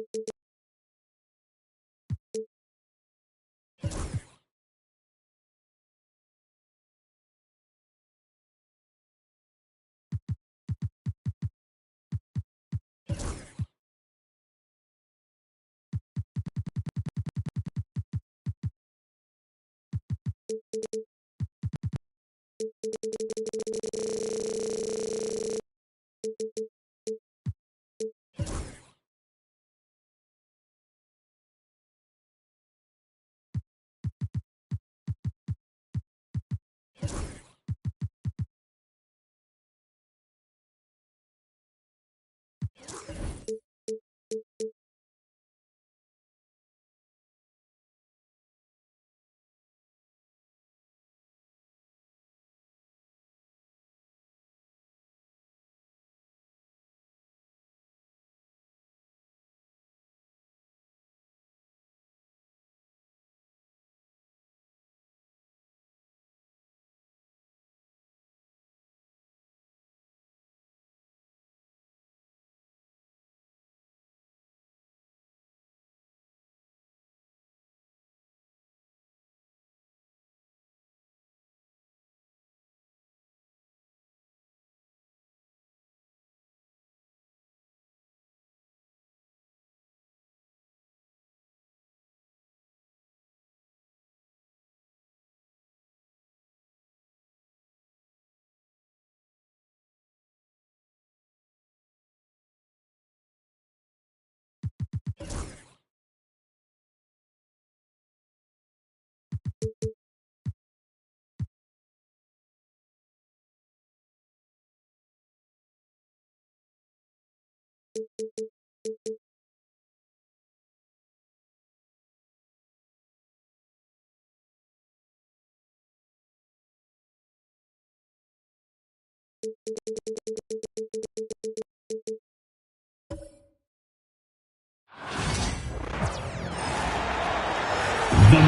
The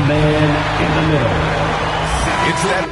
man in the middle. It's that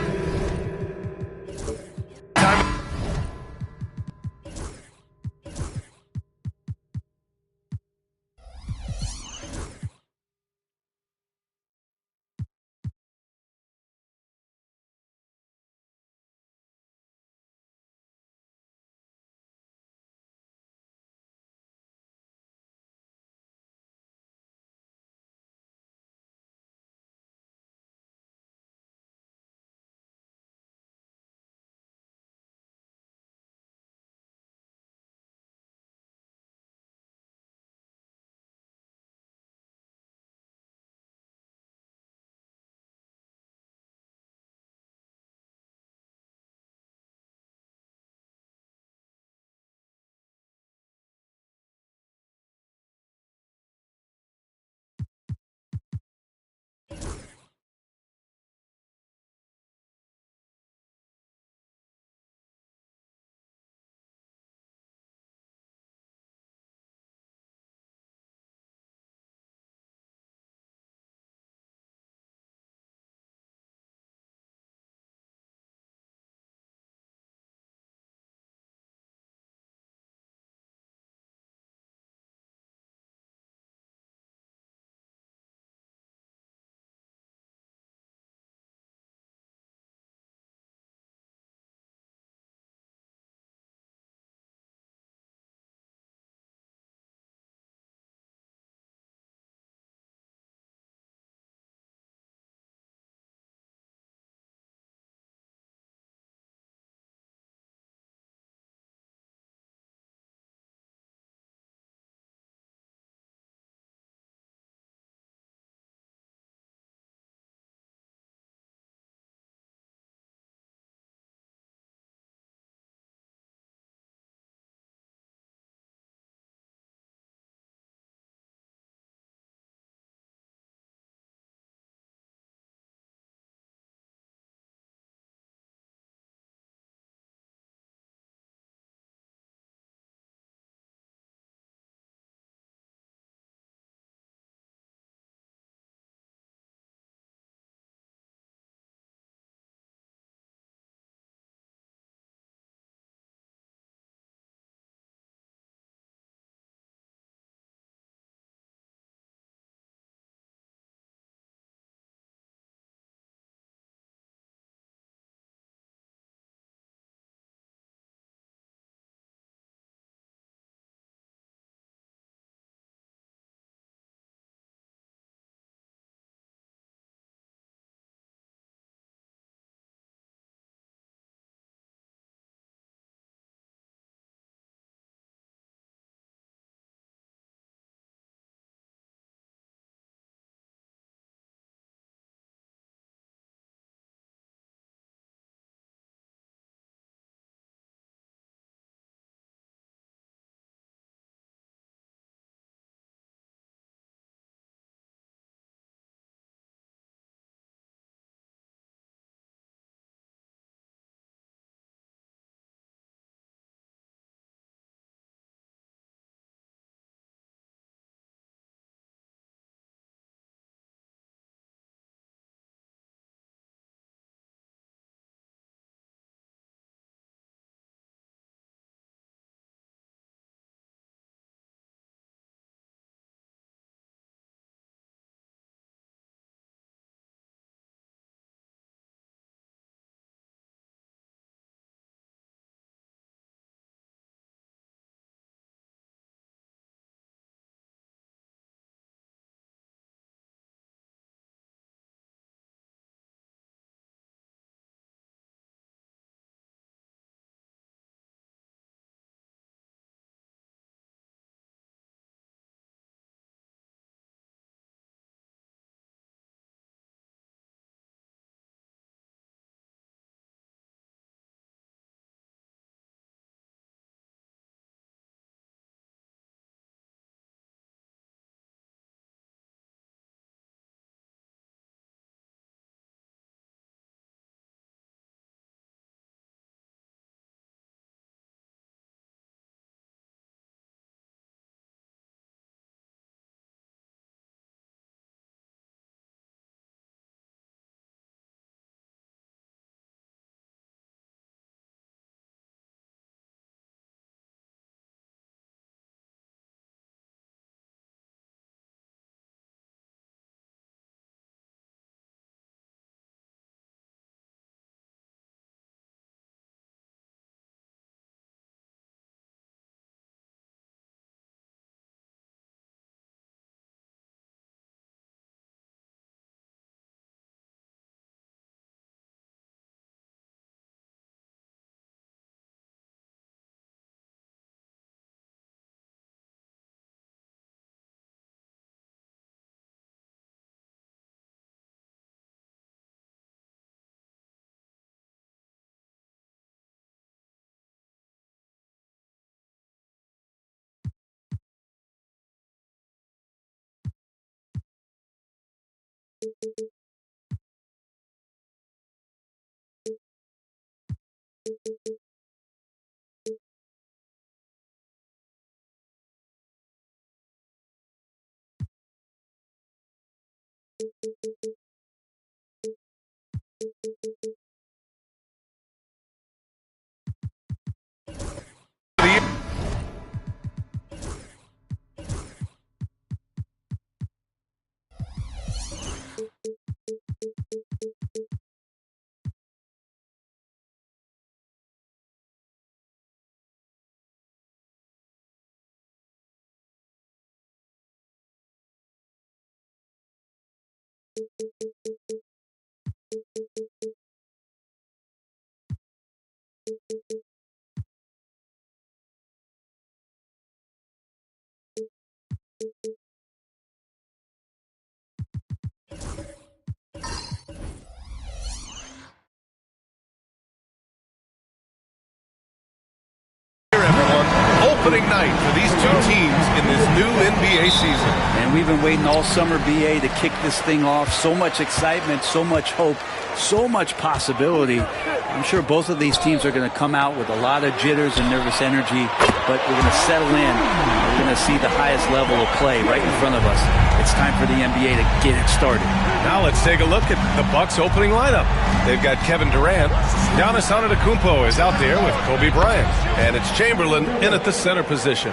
Opening night for these two teams in this new NBA season. And we've been waiting all summer, BA, to kick this thing off. So much excitement, so much hope, so much possibility. I'm sure both of these teams are going to come out with a lot of jitters and nervous energy, but we're going to settle in. We're going to see the highest level of play right in front of us. It's time for the NBA to get it started. Now let's take a look at the Bucks opening lineup. They've got Kevin Durant. Giannis Antetokounmpo is out there with Kobe Bryant. And it's Chamberlain in at the center position.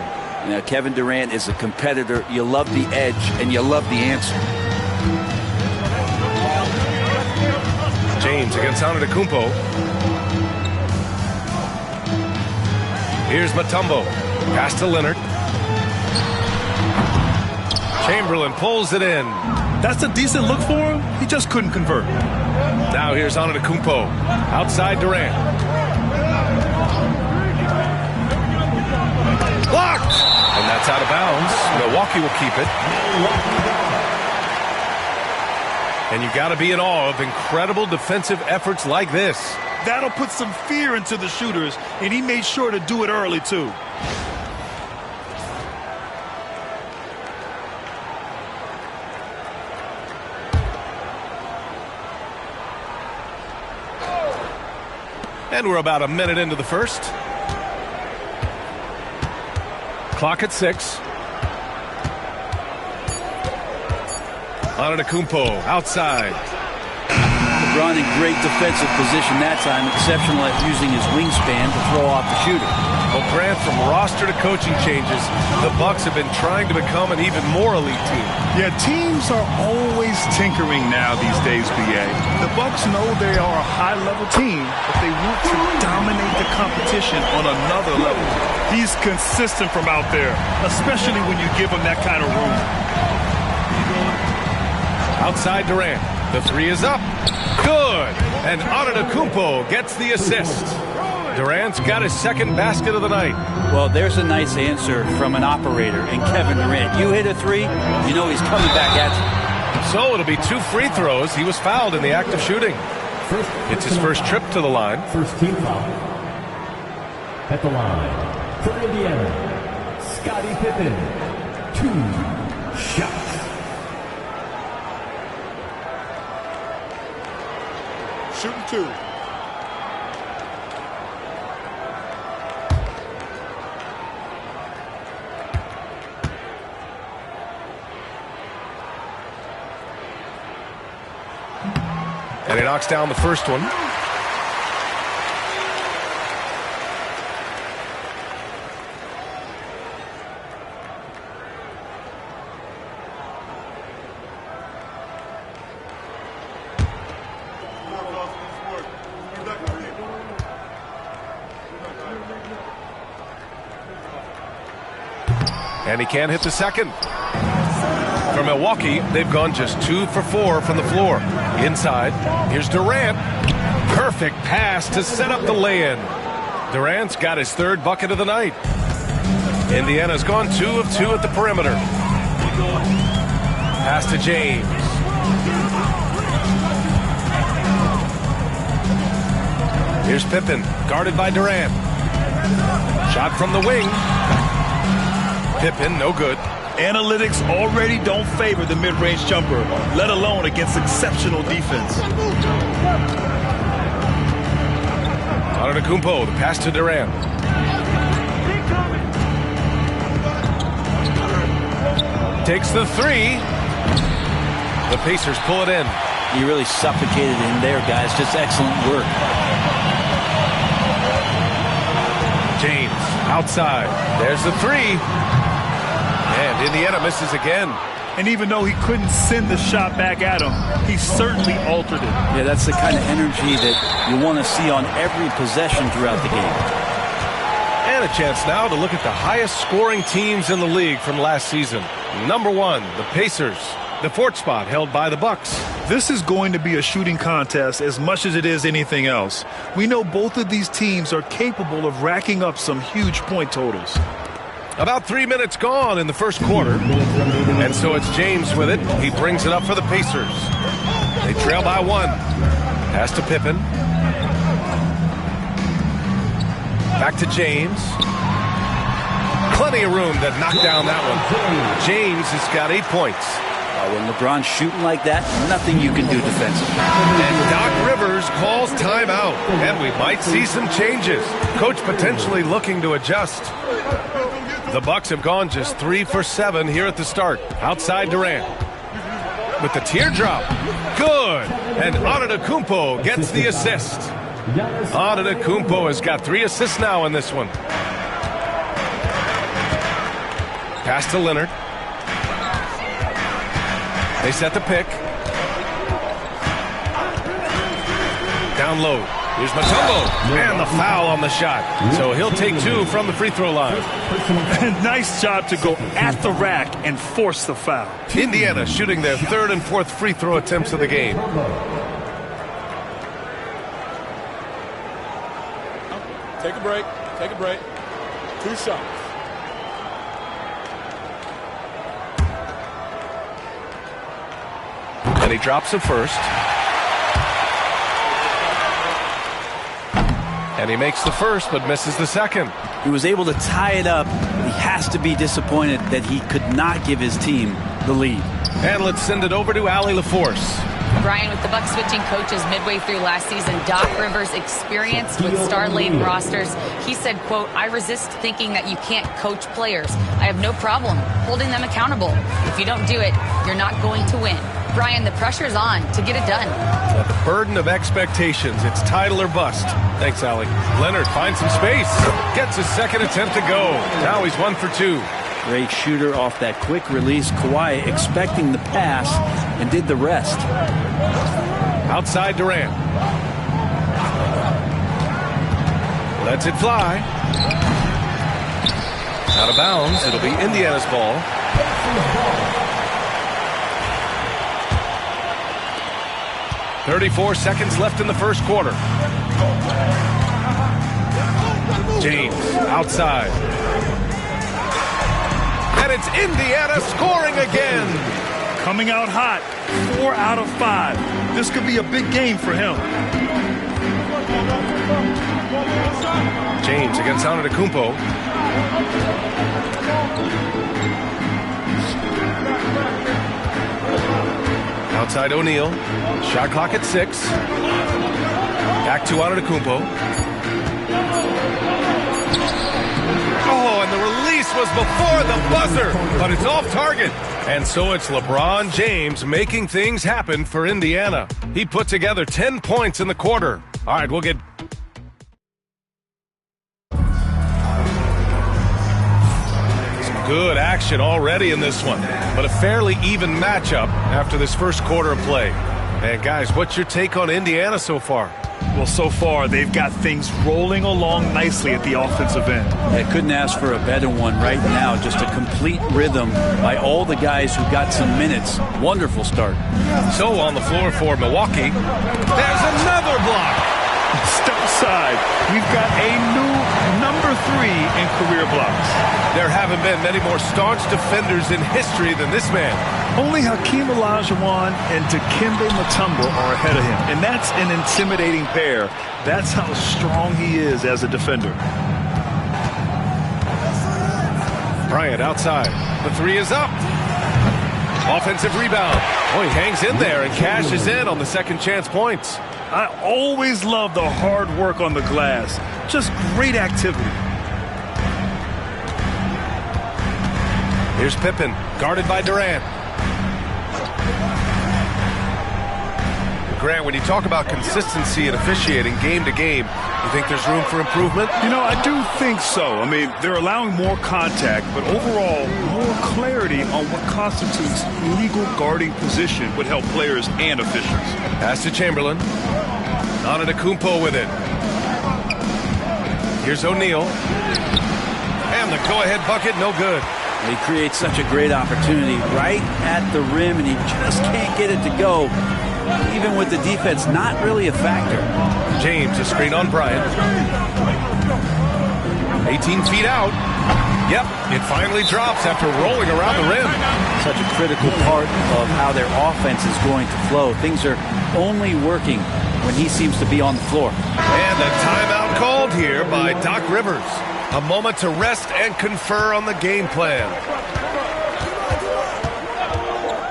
Now, Kevin Durant is a competitor. You love the edge, and you love the answer. James against Antetokounmpo. Here's Mutombo. Pass to Leonard. Chamberlain pulls it in. That's a decent look for him. He just couldn't convert. Now here's Antetokounmpo. Outside Durant. Blocked! And that's out of bounds. Milwaukee will keep it. And you got to be in awe of incredible defensive efforts like this. That'll put some fear into the shooters, and he made sure to do it early, too. And we're about a minute into the first. Clock at 6. Antetokounmpo outside. LeBron in great defensive position that time, exceptional at using his wingspan to throw off the shooter. Well, Grant, from roster to coaching changes, the Bucks have been trying to become an even more elite team. Yeah, teams are always tinkering now these days, BA. The Bucks know they are a high-level team, but they want to dominate the competition on another level. He's consistent from out there, especially when you give him that kind of room. Outside Durant. The three is up. Good. And Antetokounmpo gets the assist. Durant's got his second basket of the night. Well, there's a nice answer from an operator in Kevin Durant. You hit a three, you know he's coming back at you. So it'll be 2 free throws. He was fouled in the act of shooting. It's his first trip to the line. First team foul. At the line, for Indiana, Scottie Pippen. 2 shots. Shooting 2. And he knocks down the first one. And he can't hit the second. For Milwaukee, they've gone just 2 for 4 from the floor. Inside, here's Durant. Perfect pass to set up the lay-in. Durant's got his 3rd bucket of the night. Indiana's gone 2 of 2 at the perimeter. Pass to James. Here's Pippen, guarded by Durant. Shot from the wing. Pippen, no good. Analytics already don't favor the mid-range jumper, let alone against exceptional defense. Antetokounmpo, the pass to Durant. Takes the three. The Pacers pull it in. He really suffocated in there, guys. Just excellent work. James outside. There's the three. And Indiana misses again. And even though he couldn't send the shot back at him, he certainly altered it. Yeah, that's the kind of energy that you want to see on every possession throughout the game. And a chance now to look at the highest scoring teams in the league from last season. Number 1, the Pacers. The 4th spot held by the Bucks. This is going to be a shooting contest as much as it is anything else. We know both of these teams are capable of racking up some huge point totals. About 3 minutes gone in the first quarter. And so it's James with it. He brings it up for the Pacers. They trail by 1. Pass to Pippen. Back to James. Plenty of room to knock down that one. James has got 8 points. When LeBron's shooting like that, nothing you can do defensively. And Doc Rivers calls timeout. And we might see some changes. Coach potentially looking to adjust. The Bucks have gone just 3 for 7 here at the start. Outside Durant. With the teardrop. Good. And Antetokounmpo gets the assist. Antetokounmpo has got 3 assists now in this one. Pass to Leonard. They set the pick. Down low. Here's Mutombo. And the foul on the shot. So he'll take 2 from the free throw line. Nice job to go at the rack and force the foul. Indiana shooting their 3rd and 4th free throw attempts of the game. Take a break. Take a break. 2 shots. And he drops it first. And he makes the first, but misses the second. He was able to tie it up. He has to be disappointed that he could not give his team the lead. And let's send it over to Allie LaForce. Brian, with the Bucks switching coaches midway through last season, Doc Rivers' experience with star-laden rosters, he said, quote, "I resist thinking that you can't coach players. I have no problem holding them accountable. If you don't do it, you're not going to win." Brian, the pressure's on to get it done. The burden of expectations. It's title or bust. Thanks, Allie. Leonard finds some space. Gets his second attempt to go. Now he's 1 for 2. Great shooter off that quick release. Kawhi expecting the pass and did the rest. Outside Durant. Lets it fly. Out of bounds. It'll be Indiana's ball. .34 seconds left in the first quarter. James outside. And it's Indiana scoring again. Coming out hot, 4 out of 5. This could be a big game for him. James against Antetokounmpo. Outside O'Neal. Shot clock at 6. Back to Antetokounmpo. Oh, and the release was before the buzzer, but it's off target. And so it's LeBron James making things happen for Indiana. He put together 10 points in the quarter. All right, we'll get... some good action already in this one, but a fairly even matchup after this first quarter of play. And guys, what's your take on Indiana so far? Well, so far, they've got things rolling along nicely at the offensive end. I couldn't ask for a better one right now. Just a complete rhythm by all the guys who got some minutes. Wonderful start. So on the floor for Milwaukee, there's another block. Step aside. We've got a new number 3 in career blocks. There haven't been many more staunch defenders in history than this man. Only Hakeem Olajuwon and Dikembe Mutombo are ahead of him, and that's an intimidating pair. That's how strong he is as a defender. Bryant outside. The three is up. Offensive rebound. Oh, he hangs in there and cashes in on the second chance points. I always love the hard work on the glass. Just great activity. Here's Pippen, guarded by Durant. Grant, when you talk about consistency and officiating game to game, you think there's room for improvement? You know, I do think so. I mean, they're allowing more contact, but overall, more clarity on what constitutes legal guarding position would help players and officials. Pass to Chamberlain. Antetokounmpo with it. Here's O'Neal. And the go-ahead bucket, no good. He creates such a great opportunity right at the rim, and he just can't get it to go. Even with the defense not really a factor. James, a screen on Bryant. 18 feet out. Yep, it finally drops after rolling around the rim. Such a critical part of how their offense is going to flow. Things are only working when he seems to be on the floor. And a timeout called here by Doc Rivers. A moment to rest and confer on the game plan.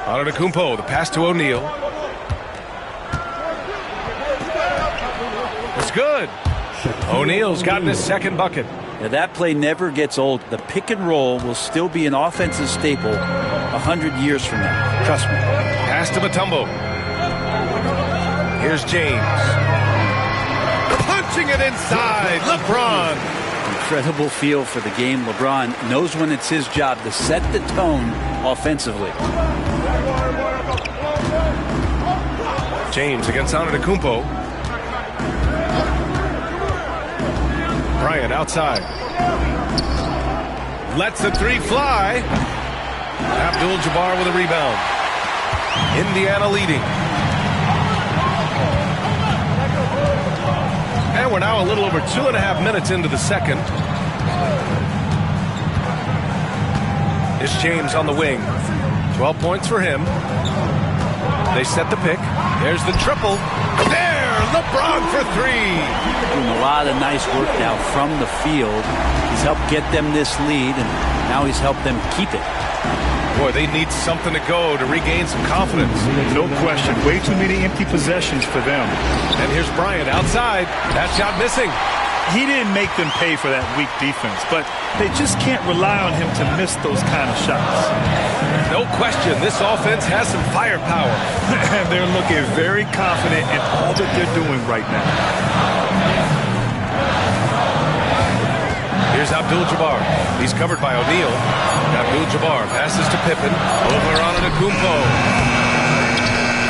Antetokounmpo, the pass to O'Neal. It's good. O'Neal's gotten his second bucket. Now that play never gets old. The pick and roll will still be an offensive staple 100 years from now. Trust me. Pass to Mutombo. Here's James. Punching it inside. LeBron. Incredible feel for the game. LeBron knows when it's his job to set the tone offensively. James against Antetokounmpo. Bryant outside. Lets the three fly. Abdul-Jabbar with a rebound. Indiana leading. And we're now a little over 2.5 minutes into the second. It's James on the wing. 12 points for him. They set the pick. There's the triple. There! LeBron for three. Doing a lot of nice work now from the field. He's helped get them this lead, and now he's helped them keep it. Boy, they need something to go to regain some confidence. No question. Way too many empty possessions for them. And here's Bryant outside. That shot missing. He didn't make them pay for that weak defense, but they just can't rely on him to miss those kind of shots. No question, this offense has some firepower. And they're looking very confident in all that they're doing right now. Here's Abdul-Jabbar. He's covered by O'Neal. Abdul-Jabbar passes to Pippen. Over on Antetokounmpo.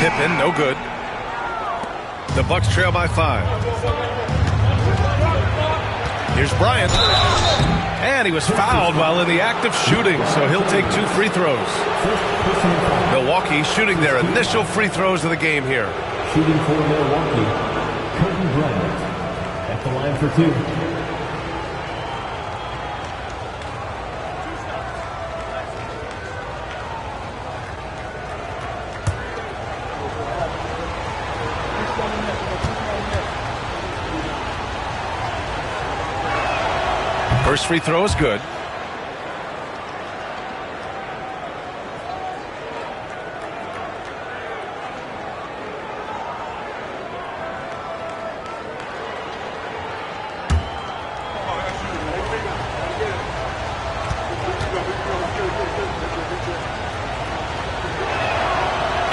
Pippen, no good. The Bucks trail by 5. Here's Bryant. And he was fouled while in the act of shooting, so he'll take 2 free throws. Milwaukee shooting their initial free throws of the game here. Shooting for Milwaukee, Kobe Bryant at the line for 2. First free throw is good.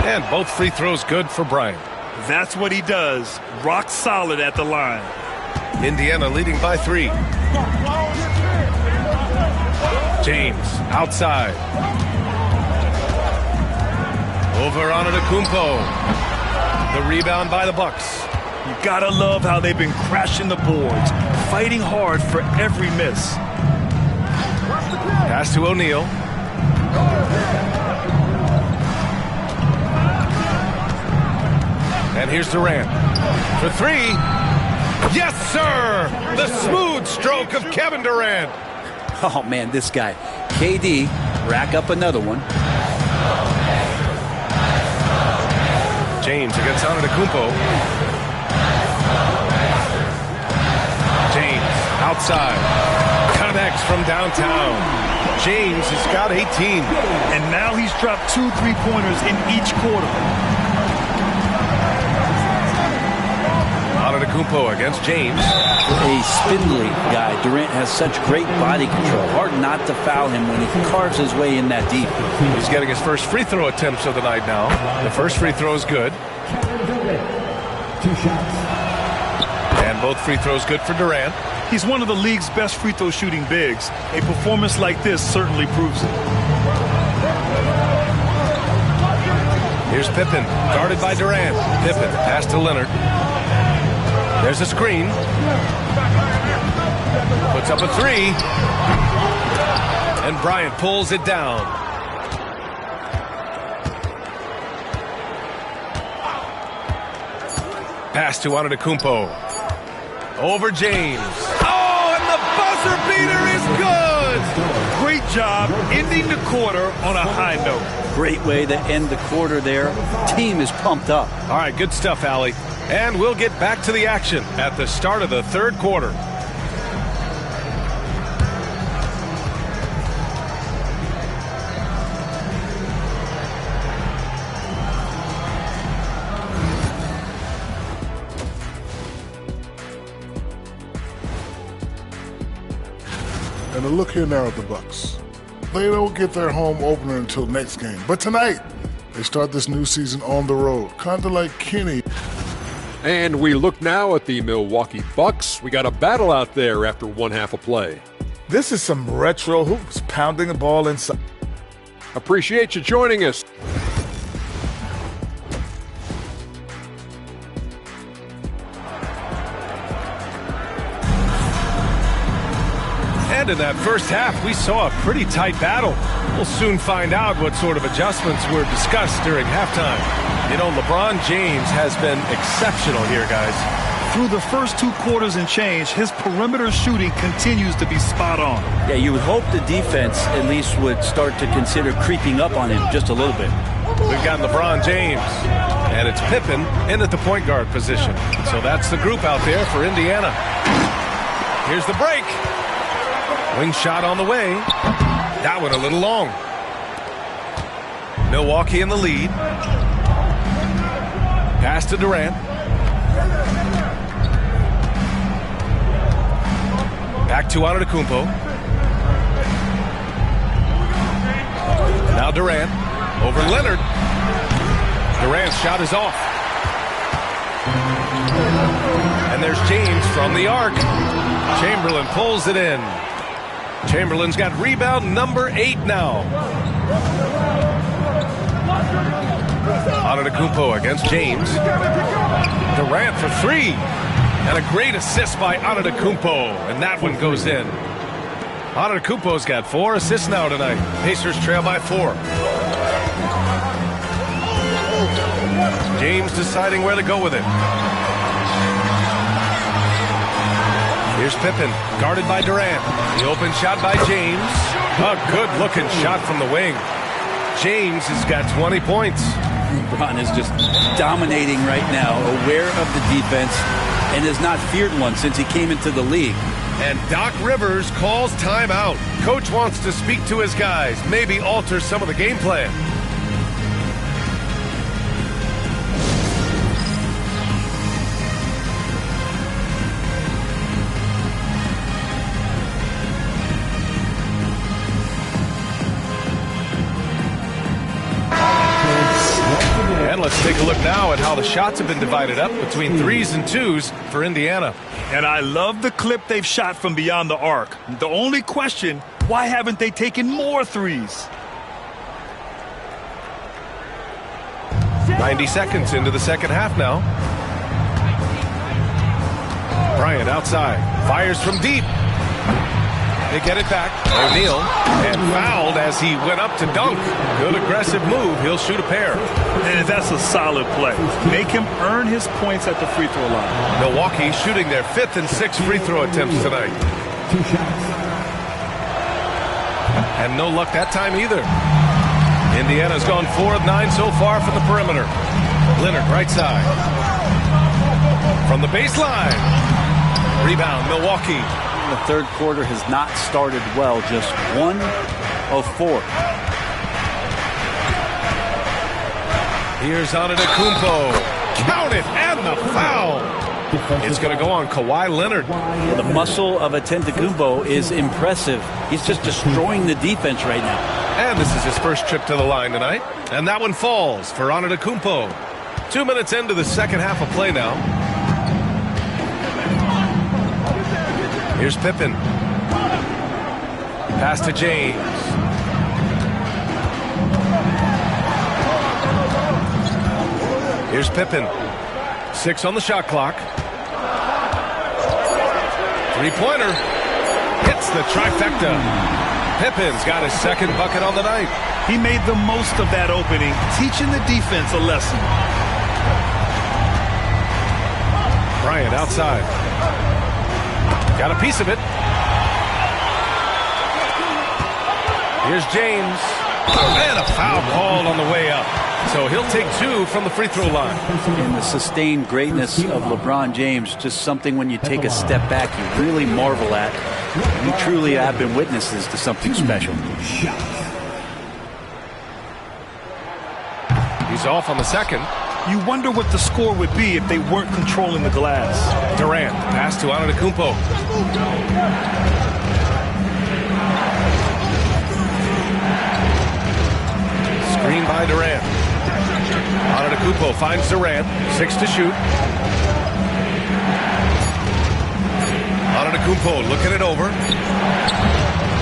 And both free throws good for Bryant. That's what he does. Rock solid at the line. Indiana leading by 3. James outside. Over on Antetokounmpo. The rebound by the Bucks. You gotta love how they've been crashing the boards, fighting hard for every miss. Pass to O'Neal. And here's Durant for 3. Yes, sir! The smooth stroke of Kevin Durant. Oh, man, this guy. KD, rack up another one. James against Antetokounmpo. James outside. Connects from downtown. James has got 18. And now he's dropped 2 3-pointers in each quarter. Antetokounmpo against James. A spindly guy. Durant has such great body control. Hard not to foul him when he carves his way in that deep. He's getting his first free throw attempts of the night now. The first free throw is good. Kevin Durant. 2 shots. And both free throws good for Durant. He's one of the league's best free throw shooting bigs. A performance like this certainly proves it. Here's Pippen, guarded by Durant. Pippen, pass to Leonard. There's a screen. Puts up a 3. And Bryant pulls it down. Pass to Antetokounmpo. Over James. Oh, and the buzzer beater is good! Great job ending the quarter on a high note. Great way to end the quarter there. Team is pumped up. All right, good stuff, Allie. And we'll get back to the action at the start of the third quarter. And a look here now at the Bucks. They don't get their home opener until next game. But tonight, they start this new season on the road, kind of like Kenny. And we look now at the Milwaukee Bucks. We got a battle out there after one half of play. This is some retro hoops, pounding the ball inside. Appreciate you joining us. And in that first half, we saw a pretty tight battle. We'll soon find out what sort of adjustments were discussed during halftime. You know, LeBron James has been exceptional here, guys. Through the first 2 quarters and change, his perimeter shooting continues to be spot on. Yeah, you would hope the defense at least would start to consider creeping up on him just a little bit. We've got LeBron James, and it's Pippen in at the point guard position. So that's the group out there for Indiana. Here's the break. Wing shot on the way. That one a little long. Milwaukee in the lead. Pass to Durant. Back to Antetokounmpo. Now Durant over Leonard. Durant's shot is off. And there's James from the arc. Chamberlain pulls it in. Chamberlain's got rebound number 8 now. Antetokounmpo against James. Durant for 3. And a great assist by Antetokounmpo. And that one goes in. Antetokounmpo's got 4 assists now tonight. Pacers trail by 4. James deciding where to go with it. Here's Pippen, guarded by Durant. The open shot by James. A good-looking shot from the wing. James has got 20 points. LeBron is just dominating right now, aware of the defense, and has not feared one since he came into the league. And Doc Rivers calls timeout. Coach wants to speak to his guys, maybe alter some of the game plan. And let's take a look now at how the shots have been divided up between 3s and 2s for Indiana. And I love the clip they've shot from beyond the arc. The only question, why haven't they taken more 3s? 90 seconds into the second half now. Bryant outside, fires from deep. They get it back. O'Neal, and fouled as he went up to dunk. Good aggressive move. He'll shoot a pair. And that's a solid play. Make him earn his points at the free throw line. Milwaukee shooting their 5th and 6th free throw attempts tonight. 2 shots. And no luck that time either. Indiana's gone 4 of 9 so far from the perimeter. Leonard right side. From the baseline. Rebound, Milwaukee. The third quarter has not started well. Just 1 of 4. Here's Antetokounmpo. Count it, and the foul. It's going to go on Kawhi Leonard. The muscle of Antetokounmpo is impressive. He's just destroying the defense right now. And this is his first trip to the line tonight. And that one falls for Antetokounmpo. 2 minutes into the second half of play now. Here's Pippen. Pass to James. Here's Pippen. 6 on the shot clock. Three-pointer. Hits the trifecta. Pippen's got his second bucket on the night. He made the most of that opening, teaching the defense a lesson. Bryant outside. Got a piece of it. Here's James. And a foul called on the way up. So he'll take 2 from the free throw line. And the sustained greatness of LeBron James, just something when you take a step back, you really marvel at. We truly have been witnesses to something special. He's off on the second. You wonder what the score would be if they weren't controlling the glass. Durant, pass to Antetokounmpo. Screen by Durant. Antetokounmpo finds Durant. 6 to shoot. Antetokounmpo looking it over.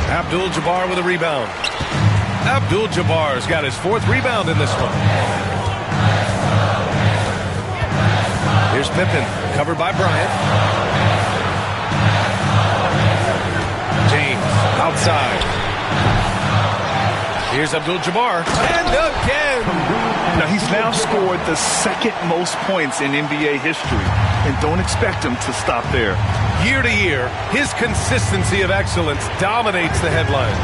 Abdul-Jabbar with a rebound. Abdul-Jabbar's got his 4th rebound in this one. Here's Pippen, covered by Bryant. James, outside. Here's Abdul-Jabbar, and again! Now, he's now scored the 2nd most points in NBA history, and don't expect him to stop there. Year to year, his consistency of excellence dominates the headlines.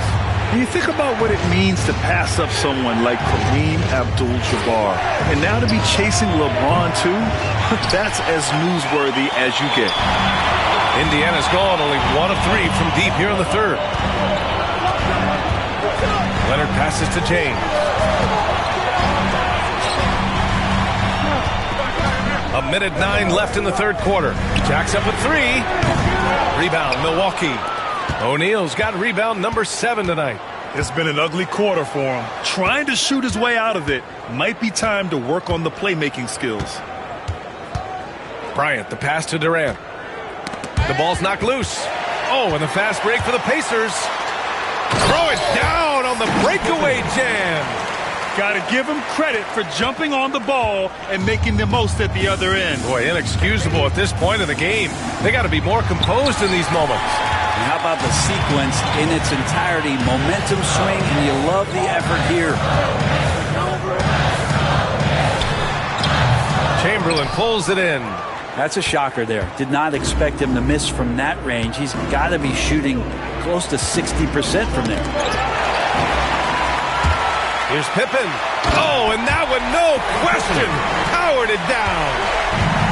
When you think about what it means to pass up someone like Kareem Abdul-Jabbar, and now to be chasing LeBron too, that's as newsworthy as you get. Indiana's gone only 1 of 3 from deep here in the third. Leonard passes to James. A minute 9 left in the third quarter. Jacks up with 3. Rebound, Milwaukee. O'Neal's got rebound number 7 tonight. It's been an ugly quarter for him. Trying to shoot his way out of it. Might be time to work on the playmaking skills. Bryant, the pass to Durant. The ball's knocked loose. Oh, and the fast break for the Pacers. Throw it down on the breakaway jam. Got to give him credit for jumping on the ball and making the most at the other end. Boy, inexcusable at this point in the game. They got to be more composed in these moments. And how about the sequence in its entirety? Momentum swing, and you love the effort here. Chamberlain pulls it in. That's a shocker there. Did not expect him to miss from that range. He's got to be shooting close to 60% from there. Here's Pippen. Oh, and that one, no question, powered it down.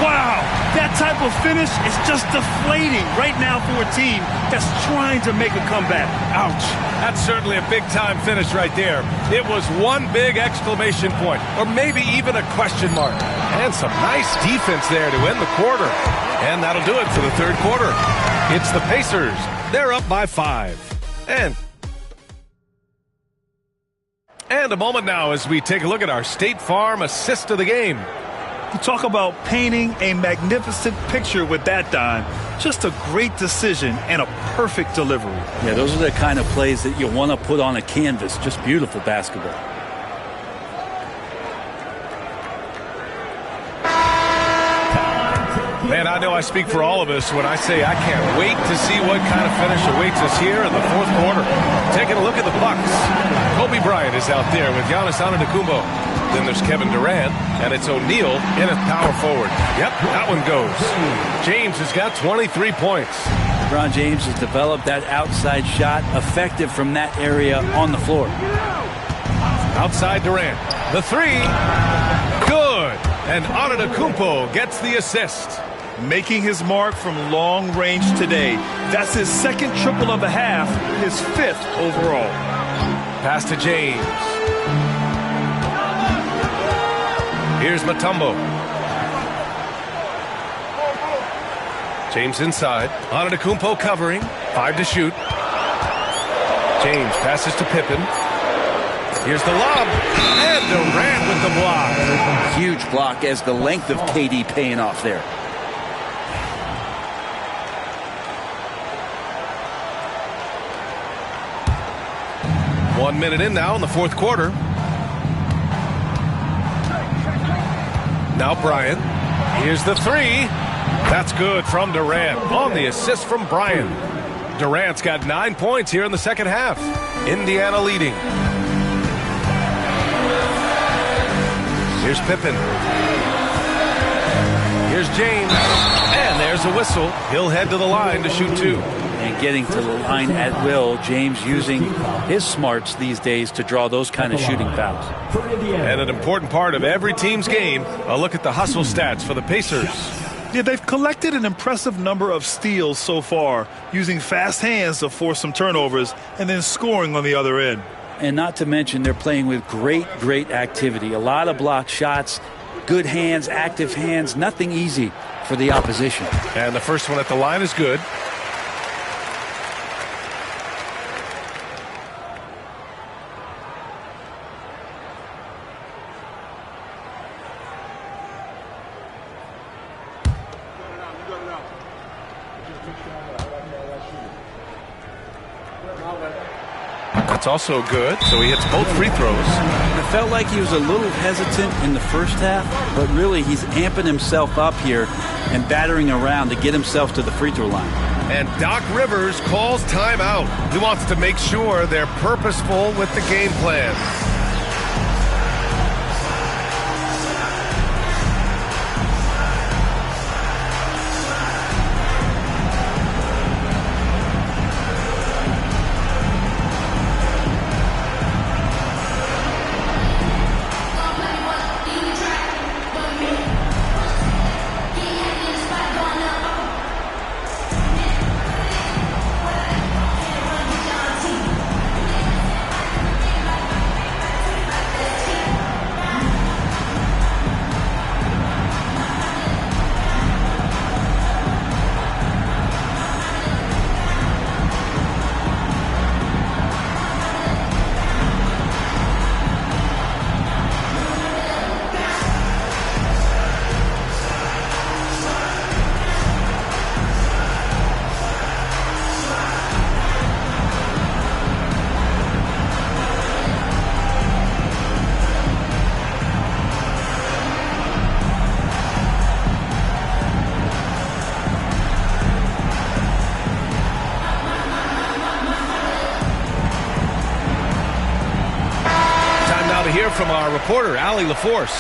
Wow, that type of finish is just deflating right now for a team that's trying to make a comeback. Ouch. That's certainly a big-time finish right there. It was one big exclamation point, or maybe even a question mark. And some nice defense there to end the quarter. And that'll do it for the third quarter. It's the Pacers. They're up by 5. And a moment now as we take a look at our State Farm assist of the game. You talk about painting a magnificent picture with that dime. Just a great decision and a perfect delivery. Yeah, those are the kind of plays that you want to put on a canvas. Just beautiful basketball. Man, I know I speak for all of us when I say I can't wait to see what kind of finish awaits us here in the fourth quarter. Taking a look at the Bucks. Kobe Bryant is out there with Giannis Antetokounmpo. Then there's Kevin Durant, and it's O'Neal in at power forward. Yep, that one goes. James has got 23 points. LeBron James has developed that outside shot, effective from that area on the floor. Outside Durant. The 3. Good. And Antetokounmpo gets the assist. Making his mark from long range today. That's his second triple of the half, his 5th overall. Pass to James. Here's Mutombo. James inside. Antetokounmpo covering. 5 to shoot. James passes to Pippen. Here's the lob. And Durant with the block. Huge block as the length of KD paying off there. One minute in now in the fourth quarter. Now Bryant. Here's the three. That's good from Durant on the assist from Bryant. Durant's got 9 points here in the second half. Indiana leading. Here's Pippen. Here's James. And there's a whistle. He'll head to the line to shoot 2. And getting to the line at will, James using his smarts these days to draw those kind of shooting fouls. And an important part of every team's game, a look at the hustle stats for the Pacers. Yeah, they've collected an impressive number of steals so far, using fast hands to force some turnovers and then scoring on the other end. And not to mention they're playing with great activity. A lot of blocked shots, good hands, active hands, nothing easy for the opposition. And the first one at the line is good. That's also good, so he hits both free throws. It felt like he was a little hesitant in the first half, but really he's amping himself up here and battering around to get himself to the free throw line. And Doc Rivers calls timeout. He wants to make sure they're purposeful with the game plan. From our reporter, Allie LaForce.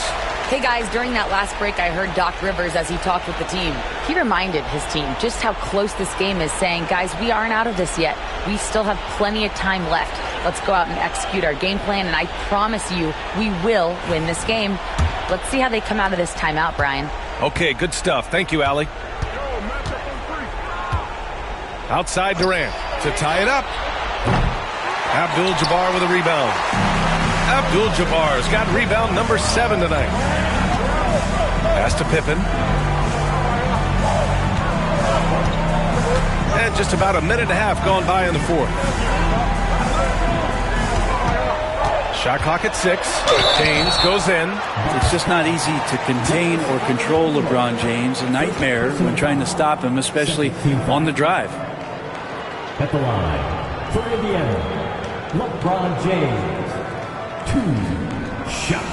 Hey guys, during that last break, I heard Doc Rivers as he talked with the team. He reminded his team just how close this game is, saying, guys, we aren't out of this yet. We still have plenty of time left. Let's go out and execute our game plan, and I promise you, we will win this game. Let's see how they come out of this timeout, Brian. Okay, good stuff. Thank you, Allie. Outside Durant to tie it up. Abdul-Jabbar with a rebound. Abdul-Jabbar's got rebound number 7 tonight. Pass to Pippen. And just about a minute and a half gone by in the fourth. Shot clock at 6. James goes in. It's just not easy to contain or control LeBron James. A nightmare when trying to stop him, especially on the drive. At the line, for Indiana, LeBron James. 2 shots.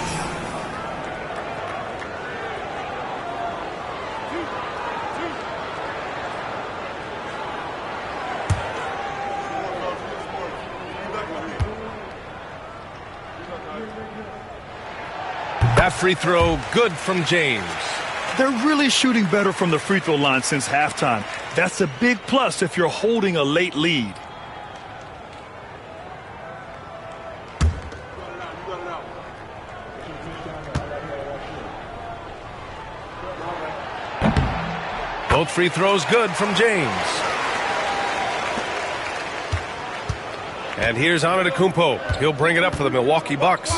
That free throw good from James. They're really shooting better from the free throw line since halftime. That's a big plus if you're holding a late lead. Both free throws good from James. And here's Antetokounmpo. He'll bring it up for the Milwaukee Bucks.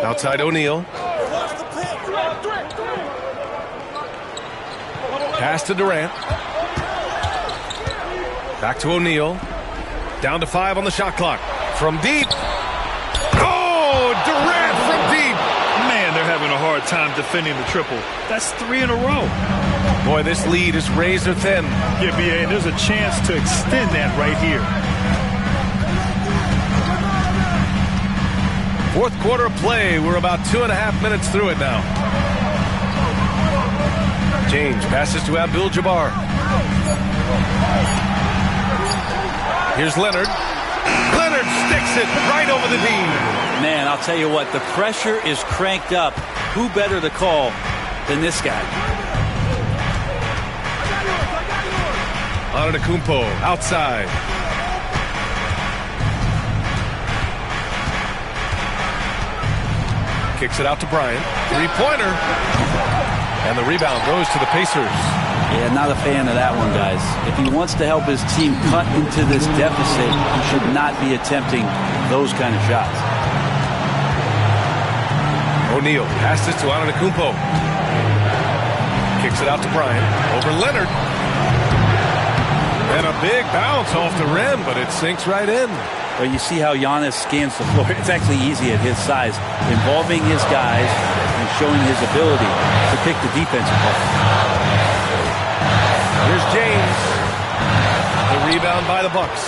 Outside O'Neal. Pass to Durant. Back to O'Neal. Down to 5 on the shot clock. From deep. Oh, Durant from deep. Man, they're having a hard time defending the triple. That's 3 in a row. Boy, this lead is razor thin. Yeah, BA, and there's a chance to extend that right here. Fourth quarter of play. We're about 2.5 minutes through it now. James passes to Abdul-Jabbar. Here's Leonard. Leonard sticks it right over the D. Man, I'll tell you what, the pressure is cranked up. Who better to call than this guy? Antetokounmpo outside. Kicks it out to Bryant. Three-pointer. And the rebound goes to the Pacers. Yeah, not a fan of that one, guys. If he wants to help his team cut into this deficit, he should not be attempting those kind of shots. O'Neal passes to Antetokounmpo. Kicks it out to Bryant. Over Leonard. And a big bounce off the rim, but it sinks right in. Well, you see how Giannis scans the floor. It's actually easy at his size, involving his guys and showing his ability to pick the defensive ball. Here's James. The rebound by the Bucks.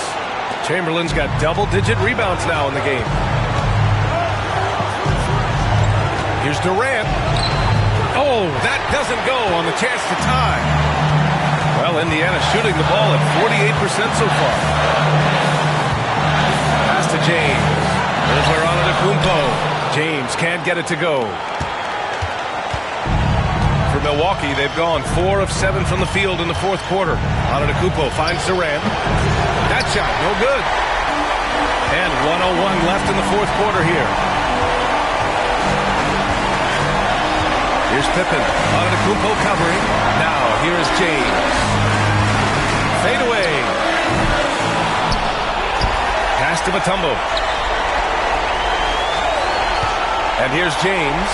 Chamberlain's got double-digit rebounds now in the game. Here's Durant. Oh, that doesn't go on the chance to tie. Well, Indiana shooting the ball at 48% so far. Pass to James. Over Antetokounmpo. James can't get it to go. For Milwaukee, they've gone 4 of 7 from the field in the fourth quarter. Antetokounmpo finds Durant. That shot, no good. And 1:01 left in the fourth quarter here. Here's Pippen. Antetokounmpo covering. Now, here's James. Fade away. Pass to Mutombo. And here's James.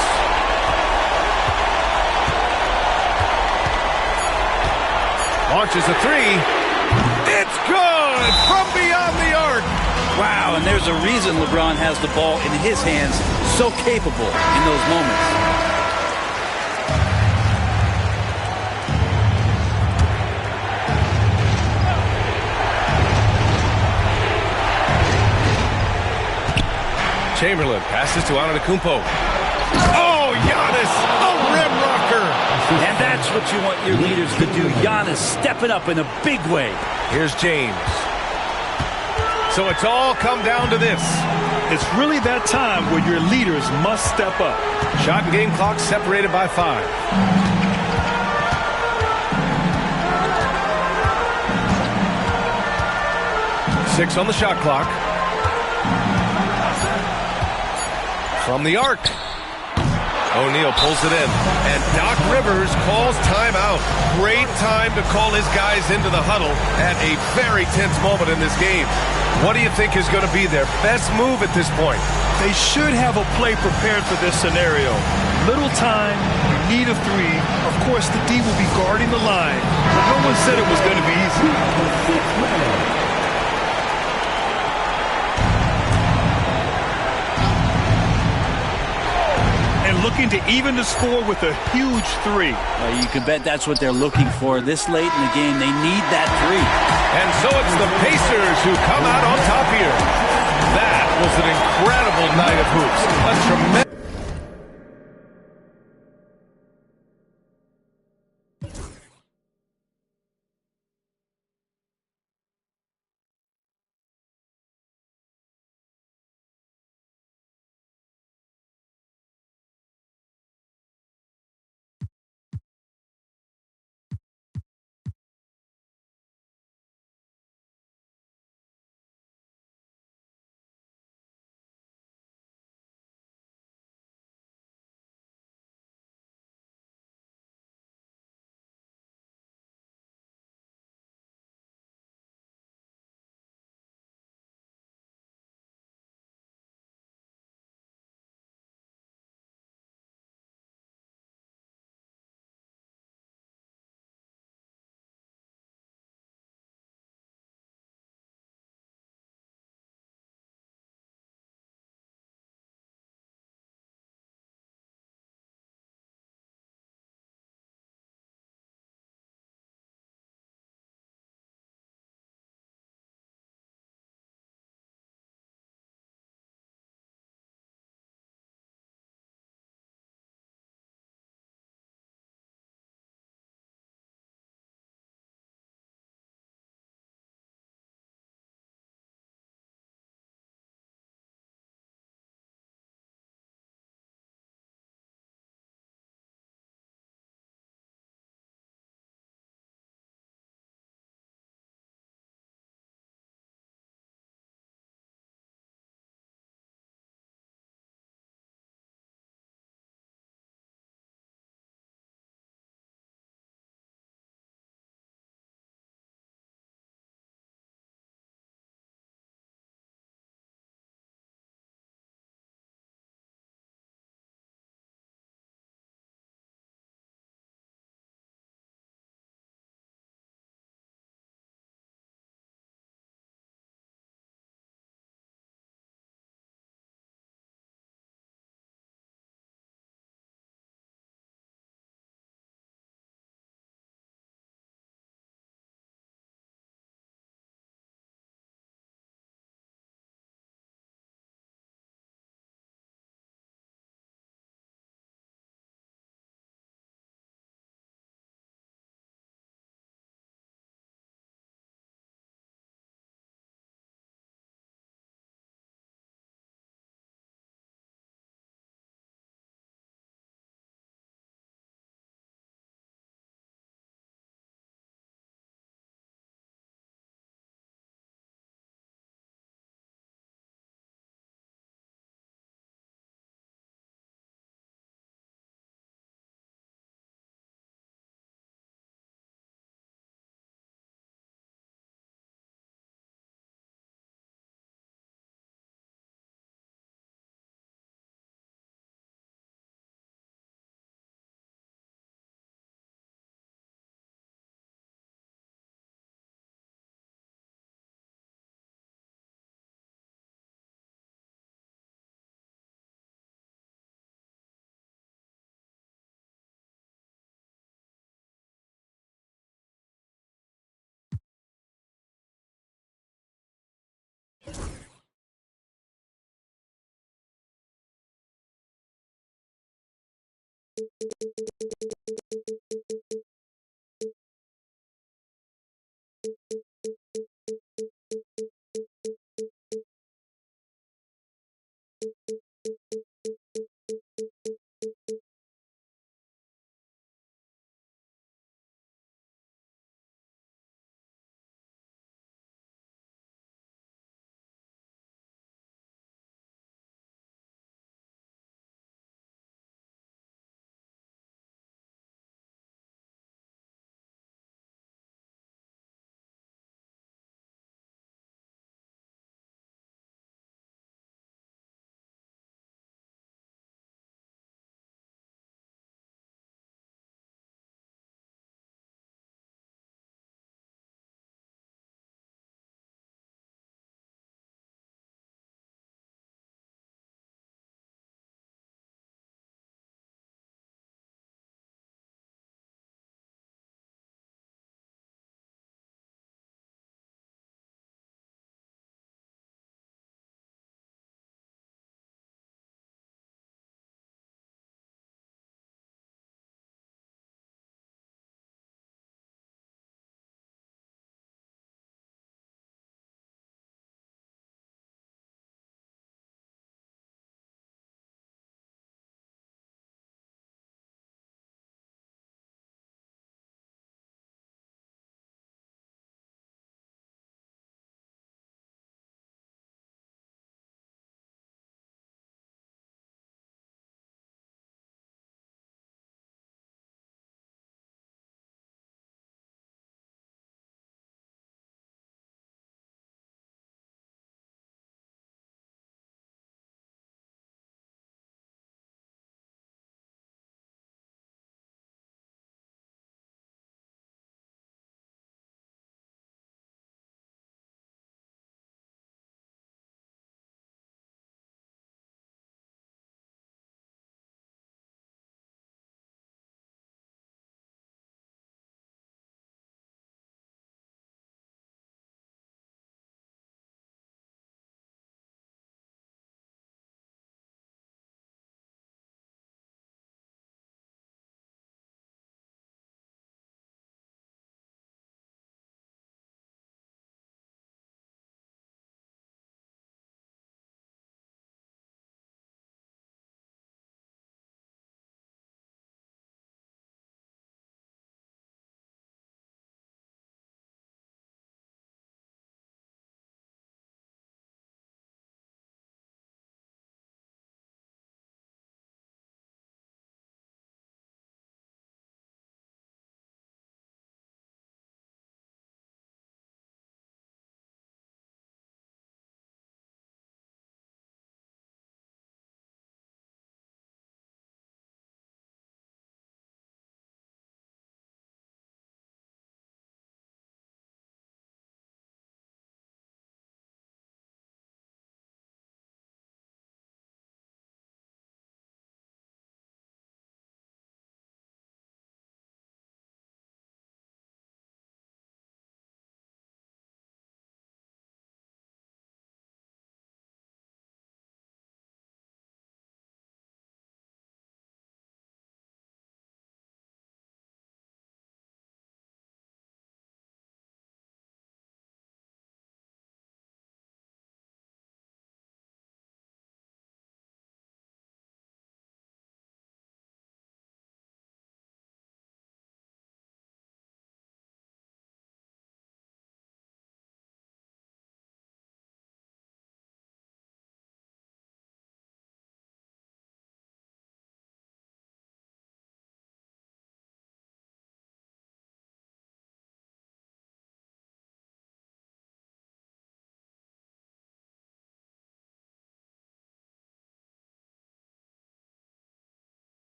Launches a three. It's good from beyond the arc. Wow, and there's a reason LeBron has the ball in his hands, so capable in those moments. Chamberlain passes to Antetokounmpo. Oh, Giannis, a rim rocker. And that's what you want your leaders to do. Giannis stepping up in a big way. Here's James. So it's all come down to this. It's really that time where your leaders must step up. Shot and game clock separated by 5. Six on the shot clock. From the arc. O'Neal pulls it in. And Doc Rivers calls timeout. Great time to call his guys into the huddle at a very tense moment in this game. What do you think is going to be their best move at this point? They should have a play prepared for this scenario. Little time, you need a three. Of course, the D will be guarding the line. But no one said it was going to be easy. Looking to even the score with a huge three. You can bet that's what they're looking for this late in the game. They need that three. And so it's the Pacers who come out on top here. That was an incredible night of hoops. A tremendous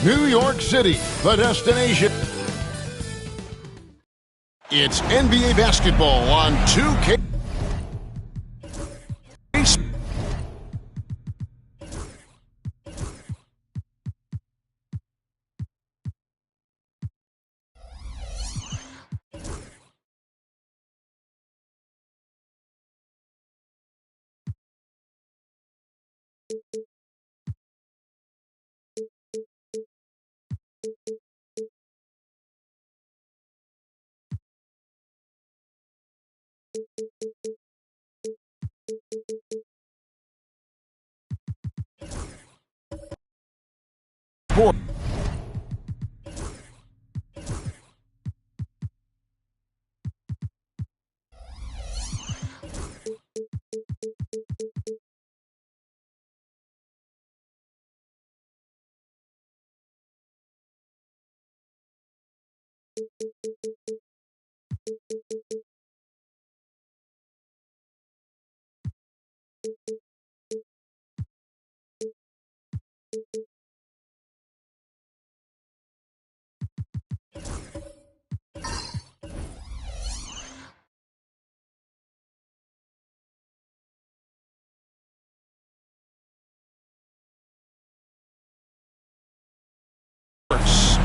New York City, the destination. It's NBA basketball on 2K. Sport.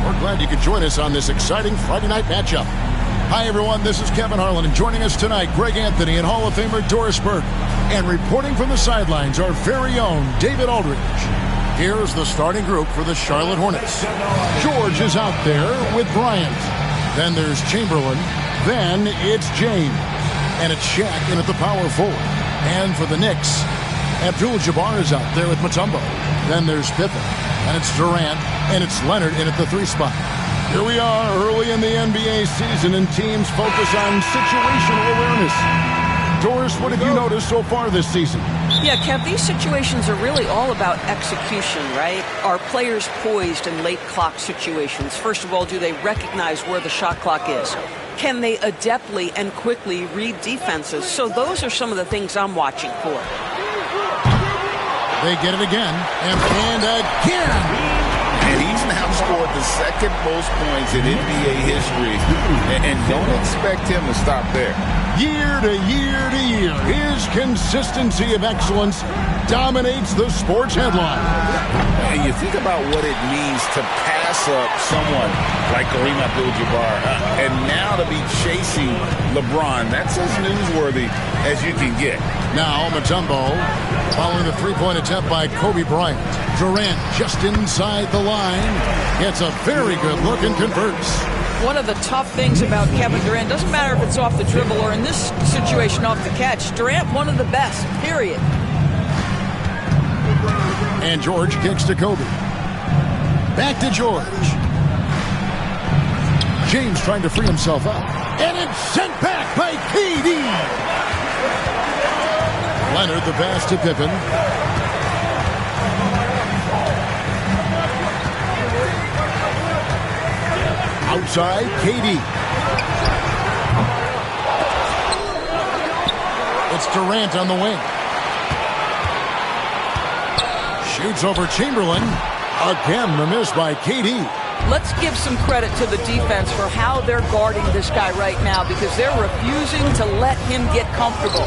We're glad you could join us on this exciting Friday night matchup. Hi, everyone. This is Kevin Harlan, and joining us tonight, Greg Anthony and Hall of Famer Doris Burke. And reporting from the sidelines, our very own David Aldridge. Here's the starting group for the Charlotte Hornets. George is out there with Bryant. Then there's Chamberlain. Then it's James. And it's Shaq in at the power forward. And for the Knicks, Abdul-Jabbar is out there with Mutombo. Then there's Pippen. And it's Durant. And it's Leonard in at the 3 spot. Here we are early in the NBA season, and teams focus on situational awareness. Doris, what have you noticed so far this season? Yeah, Kev, these situations are really all about execution, right? Are players poised in late clock situations? First of all, do they recognize where the shot clock is? Can they adeptly and quickly read defenses? So those are some of the things I'm watching for. They get it again, and again. And he's now scored the second most points in NBA history. And don't expect him to stop there. Year to year to year, his consistency of excellence dominates the sports headline. And you think about what it means to pass up someone like Kareem Abdul-Jabbar, and now to be chasing LeBron. That's as newsworthy as you can get. Now Mutombo following the three-point attempt by Kobe Bryant. Durant just inside the line. Gets a very good look and converts. One of the tough things about Kevin Durant, doesn't matter if it's off the dribble or in this situation off the catch, Durant one of the best, period. And George kicks to Kobe. Back to George. James trying to free himself up. And it's sent back by KD. Leonard the pass to Pippen. Outside, KD. It's Durant on the wing. Shoots over Chamberlain. Again, the miss by KD. Let's give some credit to the defense for how they're guarding this guy right now, because they're refusing to let him get comfortable.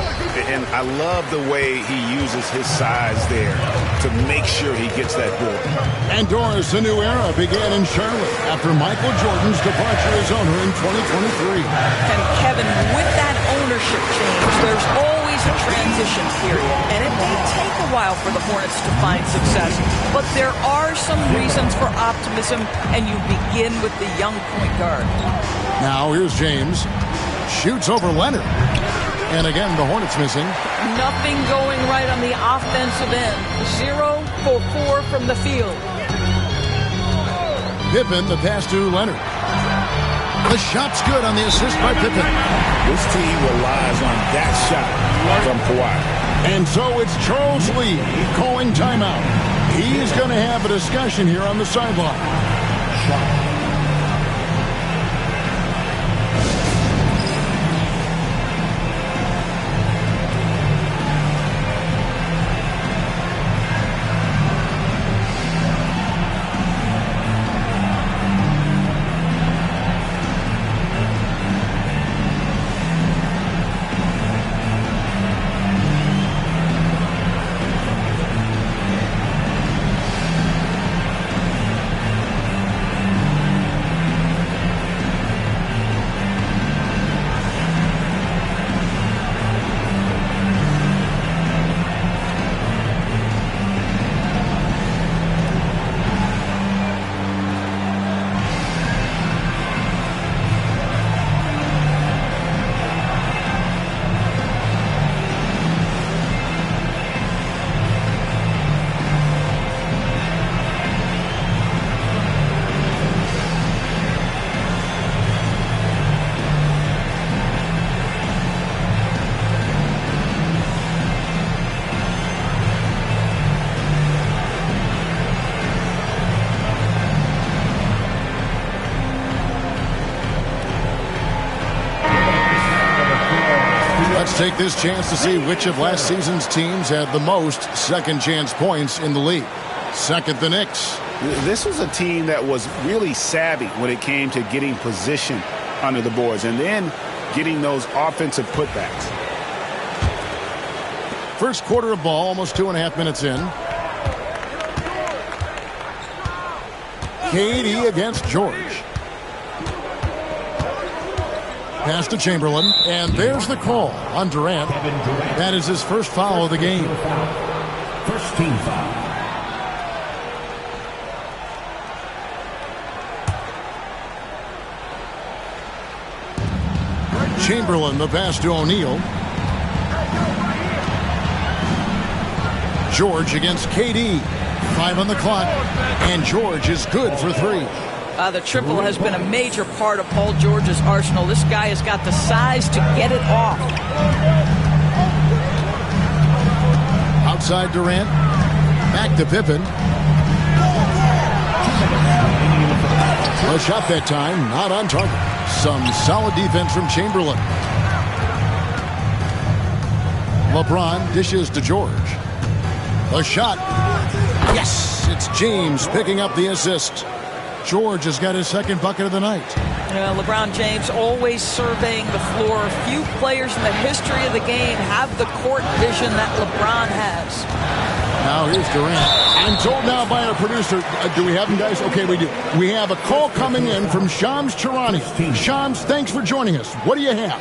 And I love the way he uses his size there. to make sure he gets that board. And Doris, a new era began in Charlotte after Michael Jordan's departure as owner in 2023. And Kevin, with that ownership change, there's always a transition period. And it may take a while for the Hornets to find success. But there are some reasons for optimism, and you begin with the young point guard. Now here's James. Shoots over Leonard. And again, the Hornets missing. Nothing going right on the offensive end. 0 for 4 from the field. Pippen, the pass to Leonard. The shot's good on the assist by Pippen. This team relies on that shot from Kawhi. And so it's Charles Lee calling timeout. He's going to have a discussion here on the sideline. Take this chance to see which of last season's teams had the most second chance points in the league. Second, the Knicks. This was a team that was really savvy when it came to getting position under the boards and then getting those offensive putbacks. First quarter of ball, almost 2.5 minutes in. KD against George. Pass to Chamberlain, and there's the call on Durant. That is his first foul of the game. First team foul. Chamberlain, the pass to O'Neal. George against KD. 5 on the clock, and George is good for 3. The triple has been a major part of Paul George's arsenal. This guy has got the size to get it off. Outside Durant. Back to Pippen. A shot that time, not on target. Some solid defense from Chamberlain. LeBron dishes to George. A shot. Yes, it's James picking up the assist. George has got his second bucket of the night. LeBron James always surveying the floor. Few players in the history of the game have the court vision that LeBron has. Now here's Durant. I'm told now by our producer, do we have him, guys? Okay, we do. We have a call coming in from Shams Charania. Shams, thanks for joining us. What do you have?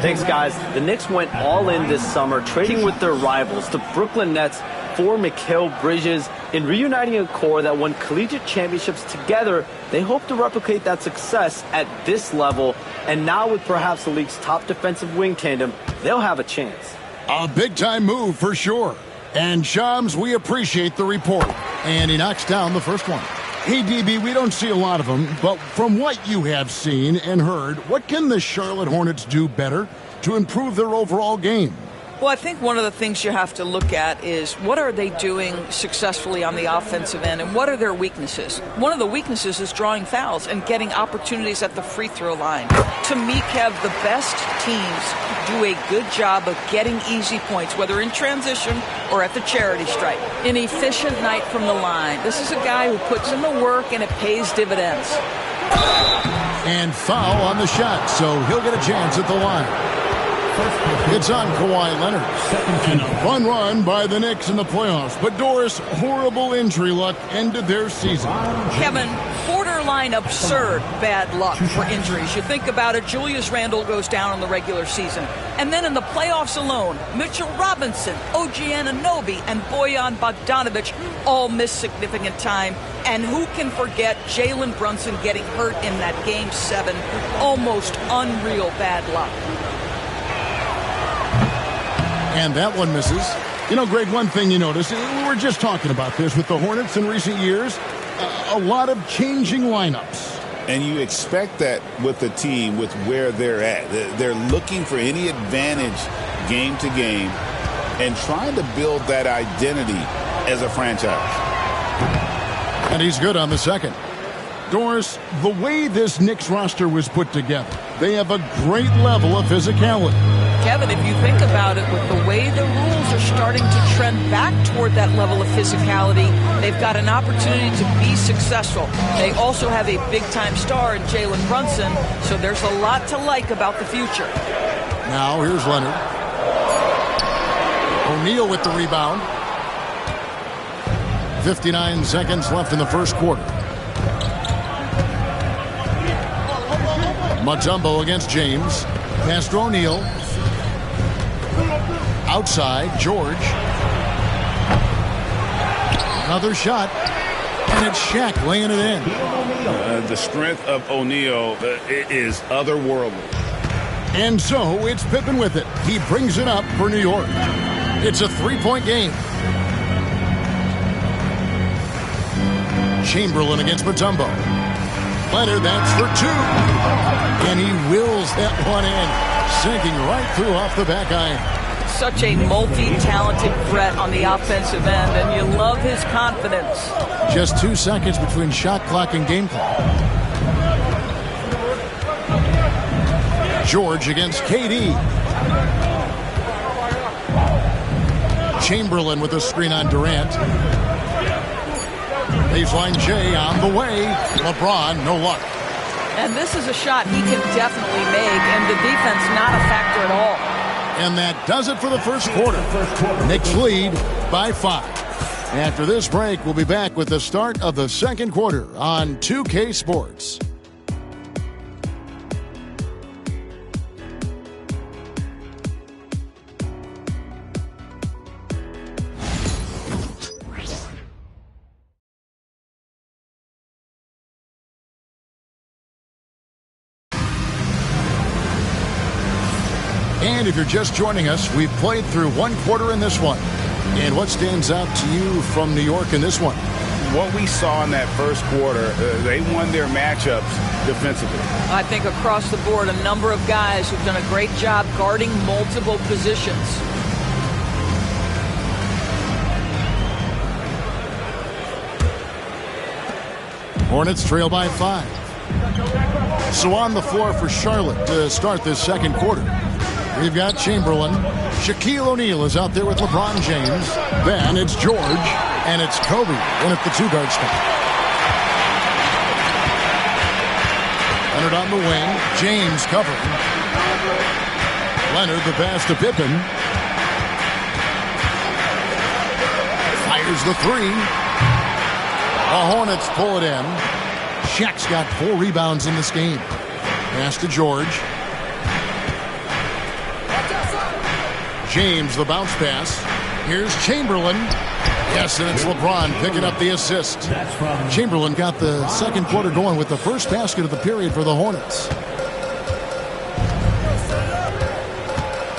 Thanks, guys. The Knicks went all in this summer, trading with their rivals, the Brooklyn Nets, for Mikal Bridges. In reuniting a core that won collegiate championships together, they hope to replicate that success at this level. And now with perhaps the league's top defensive wing tandem, they'll have a chance. A big-time move for sure. And Shams, we appreciate the report. And he knocks down the first one. Hey, DB, we don't see a lot of them, but from what you have seen and heard, what can the Charlotte Hornets do better to improve their overall game? Well, I think one of the things you have to look at is what are they doing successfully on the offensive end and what are their weaknesses? One of the weaknesses is drawing fouls and getting opportunities at the free throw line. To me, Kev, the best teams do a good job of getting easy points, whether in transition or at the charity stripe. An efficient night from the line. This is a guy who puts in the work and it pays dividends. And foul on the shot, so he'll get a chance at the line. It's on Kawhi Leonard. And a fun run by the Knicks in the playoffs. But Doris, horrible injury luck ended their season. Kevin, borderline absurd bad luck for injuries. You think about it, Julius Randle goes down in the regular season. And then in the playoffs alone, Mitchell Robinson, OG Anunoby, and Bojan Bogdanovic all missed significant time. And who can forget Jalen Brunson getting hurt in that Game 7? Almost unreal bad luck. And that one misses. You know, Greg, one thing you notice, we were just talking about this with the Hornets in recent years, a lot of changing lineups. And you expect that with the team, with where they're at. They're looking for any advantage game to game and trying to build that identity as a franchise. And he's good on the second. Doris, the way this Knicks roster was put together, they have a great level of physicality. Kevin, if you think about it, with the way the rules are starting to trend back toward that level of physicality, they've got an opportunity to be successful. They also have a big-time star in Jalen Brunson, so there's a lot to like about the future. Now, here's Leonard. O'Neal with the rebound. 59 seconds left in the first quarter. Mutombo against James. Pass to O'Neal. Outside, George. Another shot. And it's Shaq laying it in. The strength of O'Neal is otherworldly. And so it's Pippen with it. He brings it up for New York. It's a three-point game. Chamberlain against Mutombo. Leonard, that's for two. And he wills that one in, sinking right through off the back iron. Such a multi-talented threat on the offensive end, and you love his confidence. Just 2 seconds between shot clock and game clock. George against KD. Chamberlain with a screen on Durant. Baseline J on the way. LeBron, no luck. And this is a shot he can definitely make, and the defense not a factor at all. And that does it for the first quarter. Knicks lead by 5. After this break, we'll be back with the start of the second quarter on 2K Sports. And if you're just joining us, we've played through one quarter in this one. And what stands out to you from New York in this one? What we saw in that first quarter, they won their matchups defensively. I think across the board, a number of guys who've done a great job guarding multiple positions. Hornets trail by 5. So on the floor for Charlotte to start this second quarter. We've got Chamberlain. Shaquille O'Neal is out there with LeBron James. Then it's George. And it's Kobe in at the two-guard spot. Leonard on the wing. James covering. Leonard the pass to Pippen. Fires the three. The Hornets pull it in. Shaq's got 4 rebounds in this game. Pass to George. James, the bounce pass. Here's Chamberlain. Yes, and it's LeBron picking up the assist. Chamberlain got the second quarter going with the first basket of the period for the Hornets.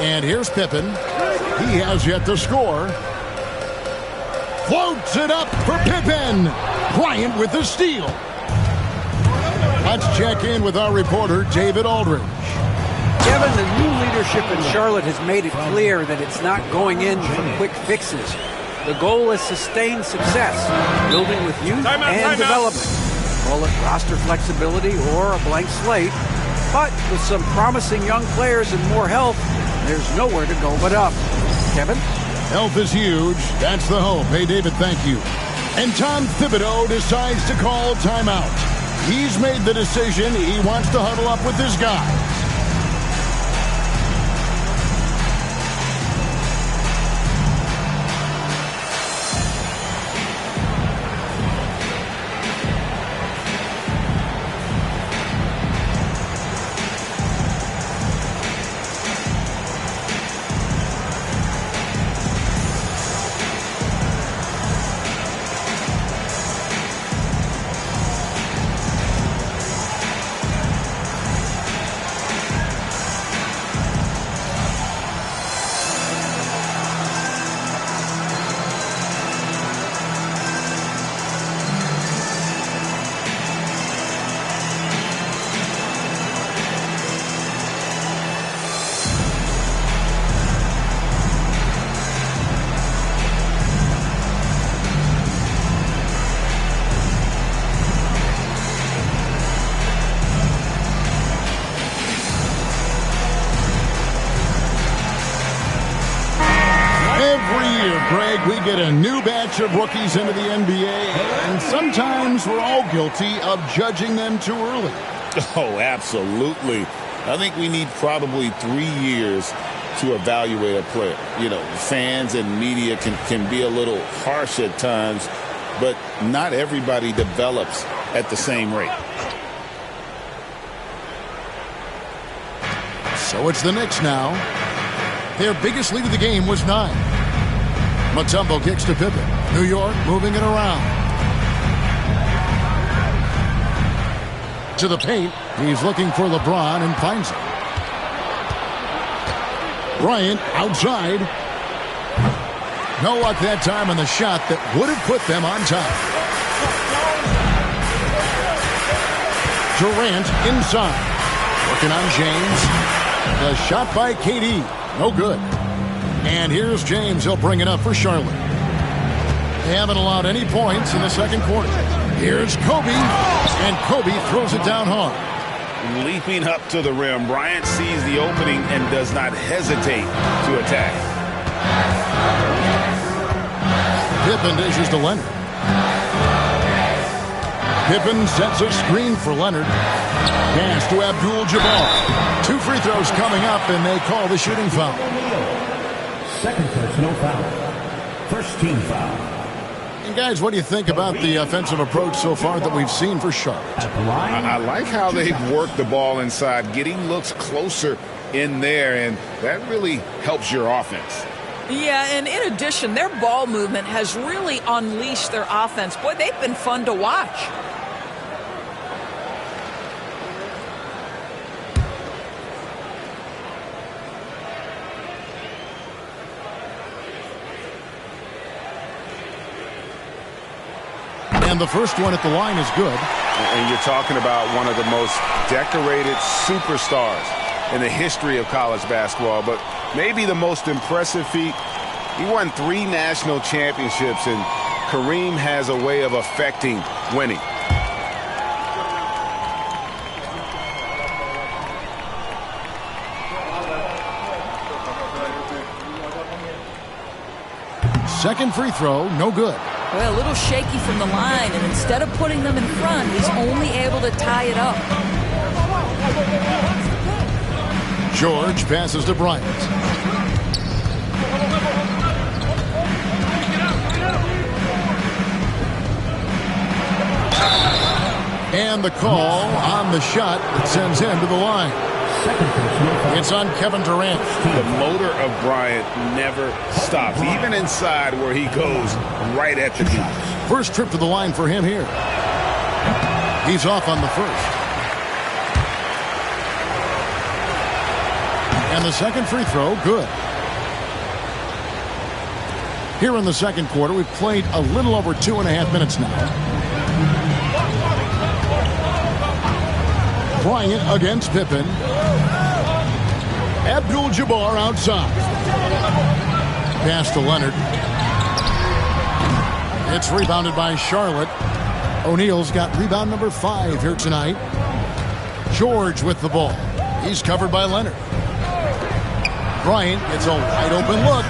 And here's Pippen. He has yet to score. Floats it up for Pippen. Bryant with the steal. Let's check in with our reporter, David Aldridge. Kevin, the new leadership in Charlotte has made it clear that it's not going in for quick fixes. The goal is sustained success, building with youth and development. Call it roster flexibility or a blank slate. But with some promising young players and more help, there's nowhere to go but up. Kevin? Health is huge. That's the hope. Hey, David, thank you. And Tom Thibodeau decides to call timeout. He's made the decision. He wants to huddle up with his guys. Greg, we get a new batch of rookies into the NBA, and sometimes we're all guilty of judging them too early. Oh, absolutely. I think we need probably 3 years to evaluate a player. You know, fans and media can be a little harsh at times, but not everybody develops at the same rate. So it's the Knicks now. Their biggest lead of the game was 9. Mutombo kicks to Pippen. New York moving it around. To the paint. He's looking for LeBron and finds him. Bryant outside. No luck that time on the shot that would have put them on top. Durant inside. Working on James. The shot by KD. No good. And here's James. He'll bring it up for Charlotte. They haven't allowed any points in the second quarter. Here's Kobe. And Kobe throws it down hard. Leaping up to the rim, Bryant sees the opening and does not hesitate to attack. Pippen dishes to Leonard. Pippen sets a screen for Leonard. Pass to Abdul-Jabbar. 2 free throws coming up, and they call the shooting foul. Second personal foul. First team foul. And guys, what do you think about the offensive approach so far that we've seen for Charlotte? I like how they've worked the ball inside, getting looks closer in there, and that really helps your offense. Yeah, and in addition, their ball movement has really unleashed their offense. Boy, they've been fun to watch. And the first one at the line is good. And you're talking about one of the most decorated superstars in the history of college basketball, but maybe the most impressive feat. He won 3 national championships, and Kareem has a way of affecting winning. Second free throw, no good. Well, a little shaky from the line, and instead of putting them in front, he's only able to tie it up. George passes to Bryant. And the call on the shot that sends him to the line. It's on Kevin Durant. The motor of Bryant never stops, even inside where he goes right at the beat. First trip to the line for him here. He's off on the first. And the second free throw, good. Here in the second quarter, we've played a little over 2.5 minutes now. Bryant against Pippen. Abdul-Jabbar outside. Pass to Leonard. It's rebounded by Charlotte. O'Neal's got rebound number 5 here tonight. George with the ball. He's covered by Leonard. Bryant gets a wide open look.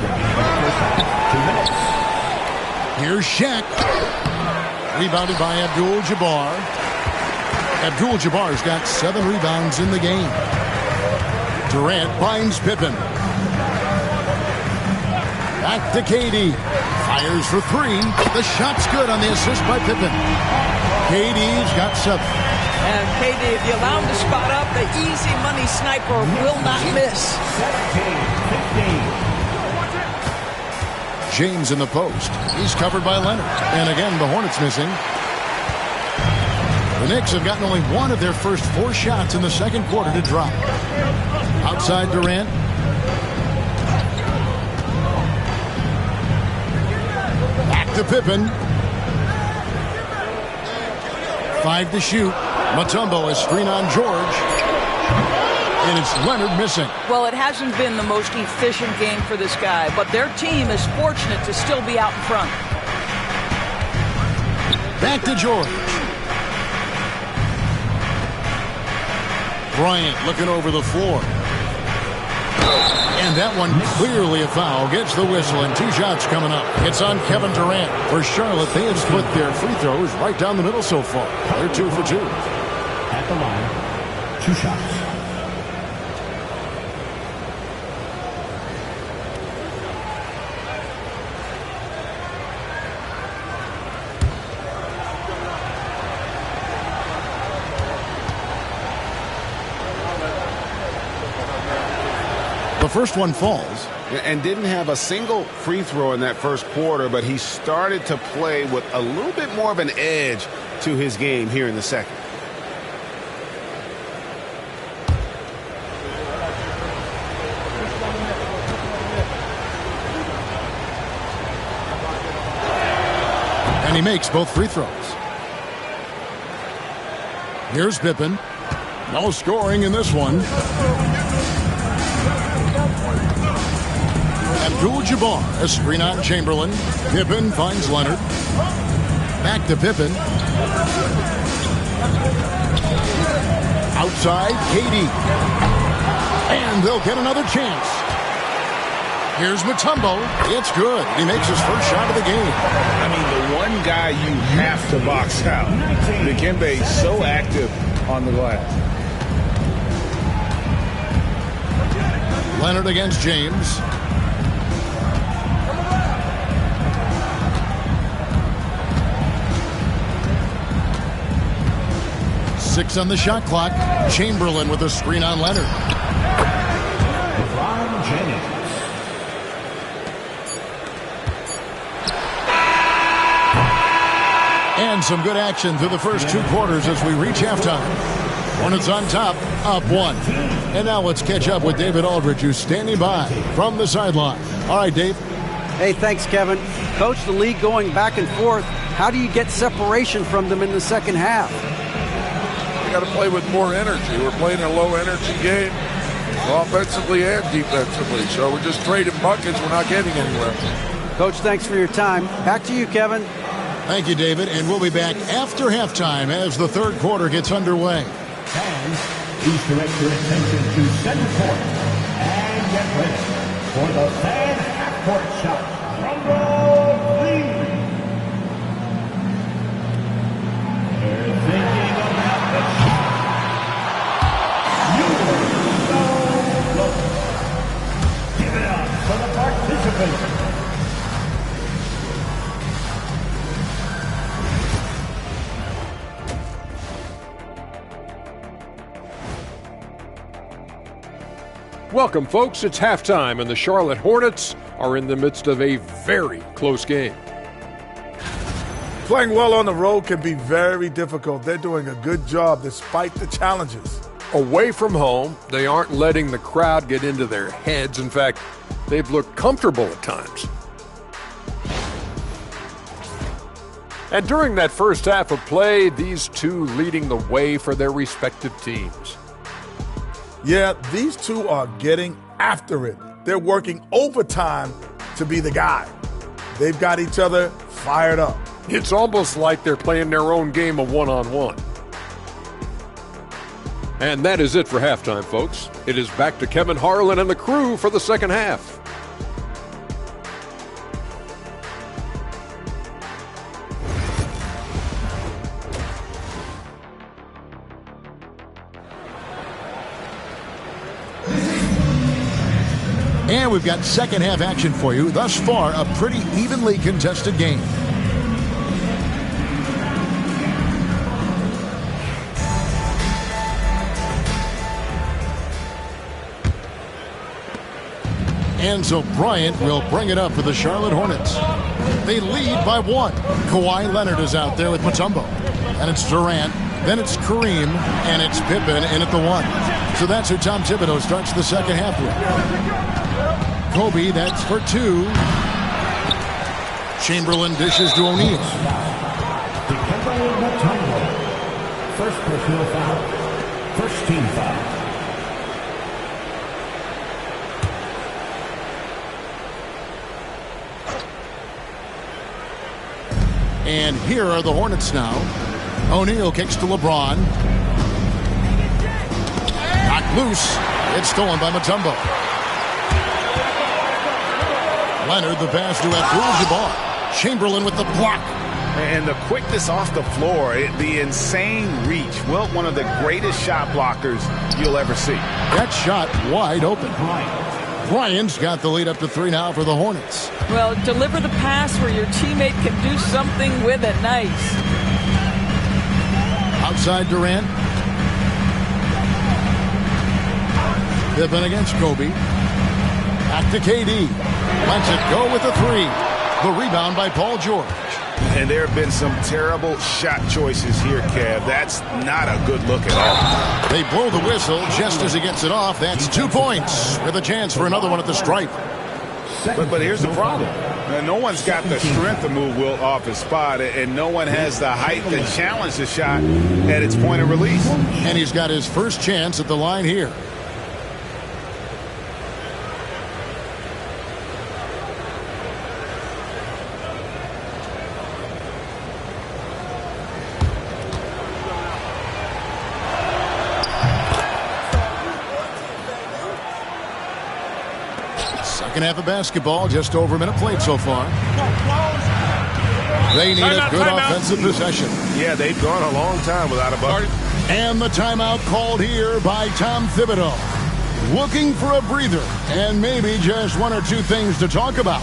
Here's Shaq. Rebounded by Abdul-Jabbar. Abdul-Jabbar's got 7 rebounds in the game. Durant finds Pippen. Back to KD. Fires for 3. The shot's good on the assist by Pippen. KD's got 7. And KD, if you allow him to spot up, the easy money sniper will not miss. 17-15. James in the post. He's covered by Leonard. And again, the Hornets missing. The Knicks have gotten only 1 of their first 4 shots in the second quarter to drop. Outside Durant. Back to Pippen. 5 to shoot. Mutombo is screen on George. And it's Leonard missing. Well, it hasn't been the most efficient game for this guy, but their team is fortunate to still be out in front. Back to George. Bryant looking over the floor. And that one clearly a foul. Gets the whistle, and 2 shots coming up. It's on Kevin Durant. For Charlotte, they have split their free throws right down the middle so far. They're 2 for 2. At the line, 2 shots. The first one falls. And didn't have a single free throw in that first quarter, but he started to play with a little bit more of an edge to his game here in the second. And he makes both free throws. Here's Pippen. No scoring in this one. Abdul-Jabbar, a screen on Chamberlain. Pippen finds Leonard. Back to Pippen. Outside, KD. And they'll get another chance. Here's Mutombo. It's good. He makes his first shot of the game. I mean, the one guy you have to box out. Dikembe is so active on the glass. Leonard against James. Six on the shot clock. Chamberlain with a screen on Leonard. LeBron James. And some good action through the first 2 quarters as we reach halftime. Hornets on top, up 1. And now let's catch up with David Aldridge, who's standing by from the sideline. All right, Dave. Hey, thanks, Kevin. Coach, the league going back and forth. How do you get separation from them in the second half? We got to play with more energy. We're playing a low-energy game, offensively and defensively. So we're just trading buckets. We're not getting anywhere. Coach, thanks for your time. Back to you, Kevin. Thank you, David. And we'll be back after halftime as the third quarter gets underway. And please direct your attention to center court and get ready for the fan half-court shot. Rumble, please. They're thinking about the shot. You are so close. Give it up for the participants. Welcome, folks. It's halftime, and the Charlotte Hornets are in the midst of a very close game. Playing well on the road can be very difficult. They're doing a good job despite the challenges. Away from home, they aren't letting the crowd get into their heads. In fact, they've looked comfortable at times. And during that first half of play, these two leading the way for their respective teams. Yeah, these two are getting after it. They're working overtime to be the guy. They've got each other fired up. It's almost like they're playing their own game of one-on-one. And that is it for halftime, folks. It is back to Kevin Harlan and the crew for the second half. And we've got second half action for you. Thus far, a pretty evenly contested game. And so Bryant will bring it up for the Charlotte Hornets. They lead by 1. Kawhi Leonard is out there with Mutombo. And it's Durant. Then it's Kareem. And it's Pippen in at the 1. So that's who Tom Thibodeau starts the second half with. Kobe, that's for 2. Chamberlain dishes to O'Neal. First personal foul. First team foul. And here are the Hornets now. O'Neal kicks to LeBron. Knocked loose. It's stolen by Mutombo. Leonard, the pass to Abdul-Jabbar. Chamberlain with the block. And the quickness off the floor, the insane reach. Well, one of the greatest shot blockers you'll ever see. That shot wide open. Bryant's got the lead up to 3 now for the Hornets. Well, deliver the pass where your teammate can do something with it. Nice. Outside Durant. Pippen against Kobe. Back to KD. Lets it go with a 3. The rebound by Paul George. And there have been some terrible shot choices here, Kev. That's not a good look at all. They blow the whistle just as he gets it off. That's 2 points with a chance for another one at the stripe. But here's the problem. No one's got the strength to move Wilt off his spot, and no one has the height to challenge the shot at its point of release. And he's got his first chance at the line here. Second half of basketball, just over a minute played so far. They need a good offensive possession. Yeah, they've gone a long time without a bucket. And the timeout called here by Tom Thibodeau. Looking for a breather and maybe just 1 or 2 things to talk about.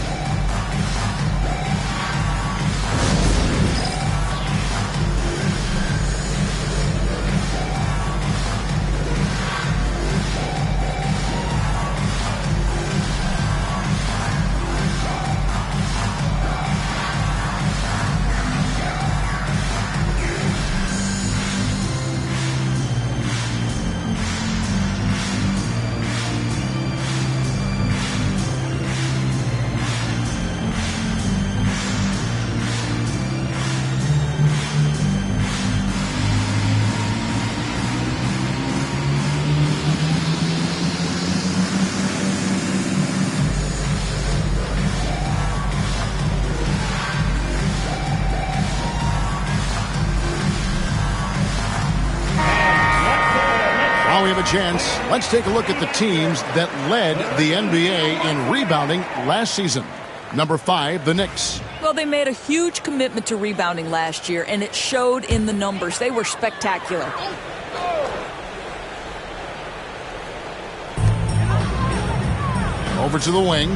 We have a chance. Let's take a look at the teams that led the NBA in rebounding last season. Number 5, the Knicks. Well, they made a huge commitment to rebounding last year, and it showed in the numbers. They were spectacular. Over to the wing.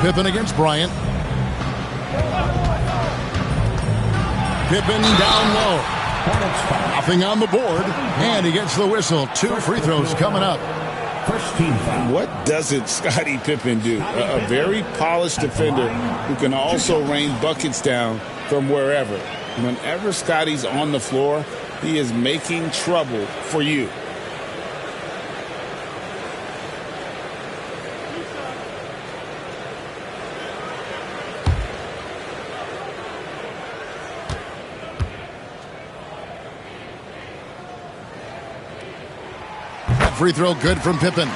Pippen against Bryant. Pippen down low. Nothing on the board, and he gets the whistle. 2 free throws coming up. What doesn't Scottie Pippen do? A very polished defender who can also rain buckets down from wherever. Whenever Scottie's on the floor, he is making trouble for you. Free throw good from Pippen.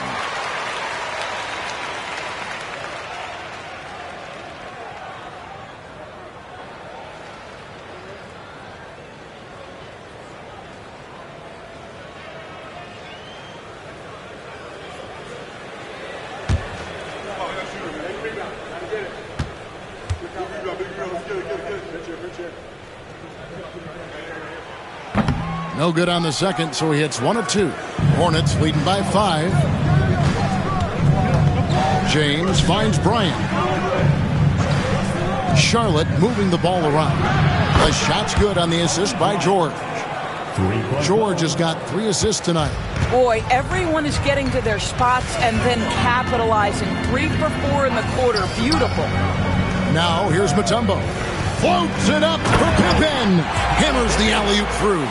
No good on the second, so he hits 1 of 2. Hornets leading by 5. James finds Bryant. Charlotte moving the ball around. The shot's good on the assist by George. George has got 3 assists tonight. Boy, everyone is getting to their spots and then capitalizing. 3 for 4 in the quarter. Beautiful. Now here's Mutombo. Floats it up for Pippen. Hammers the alley-oop through.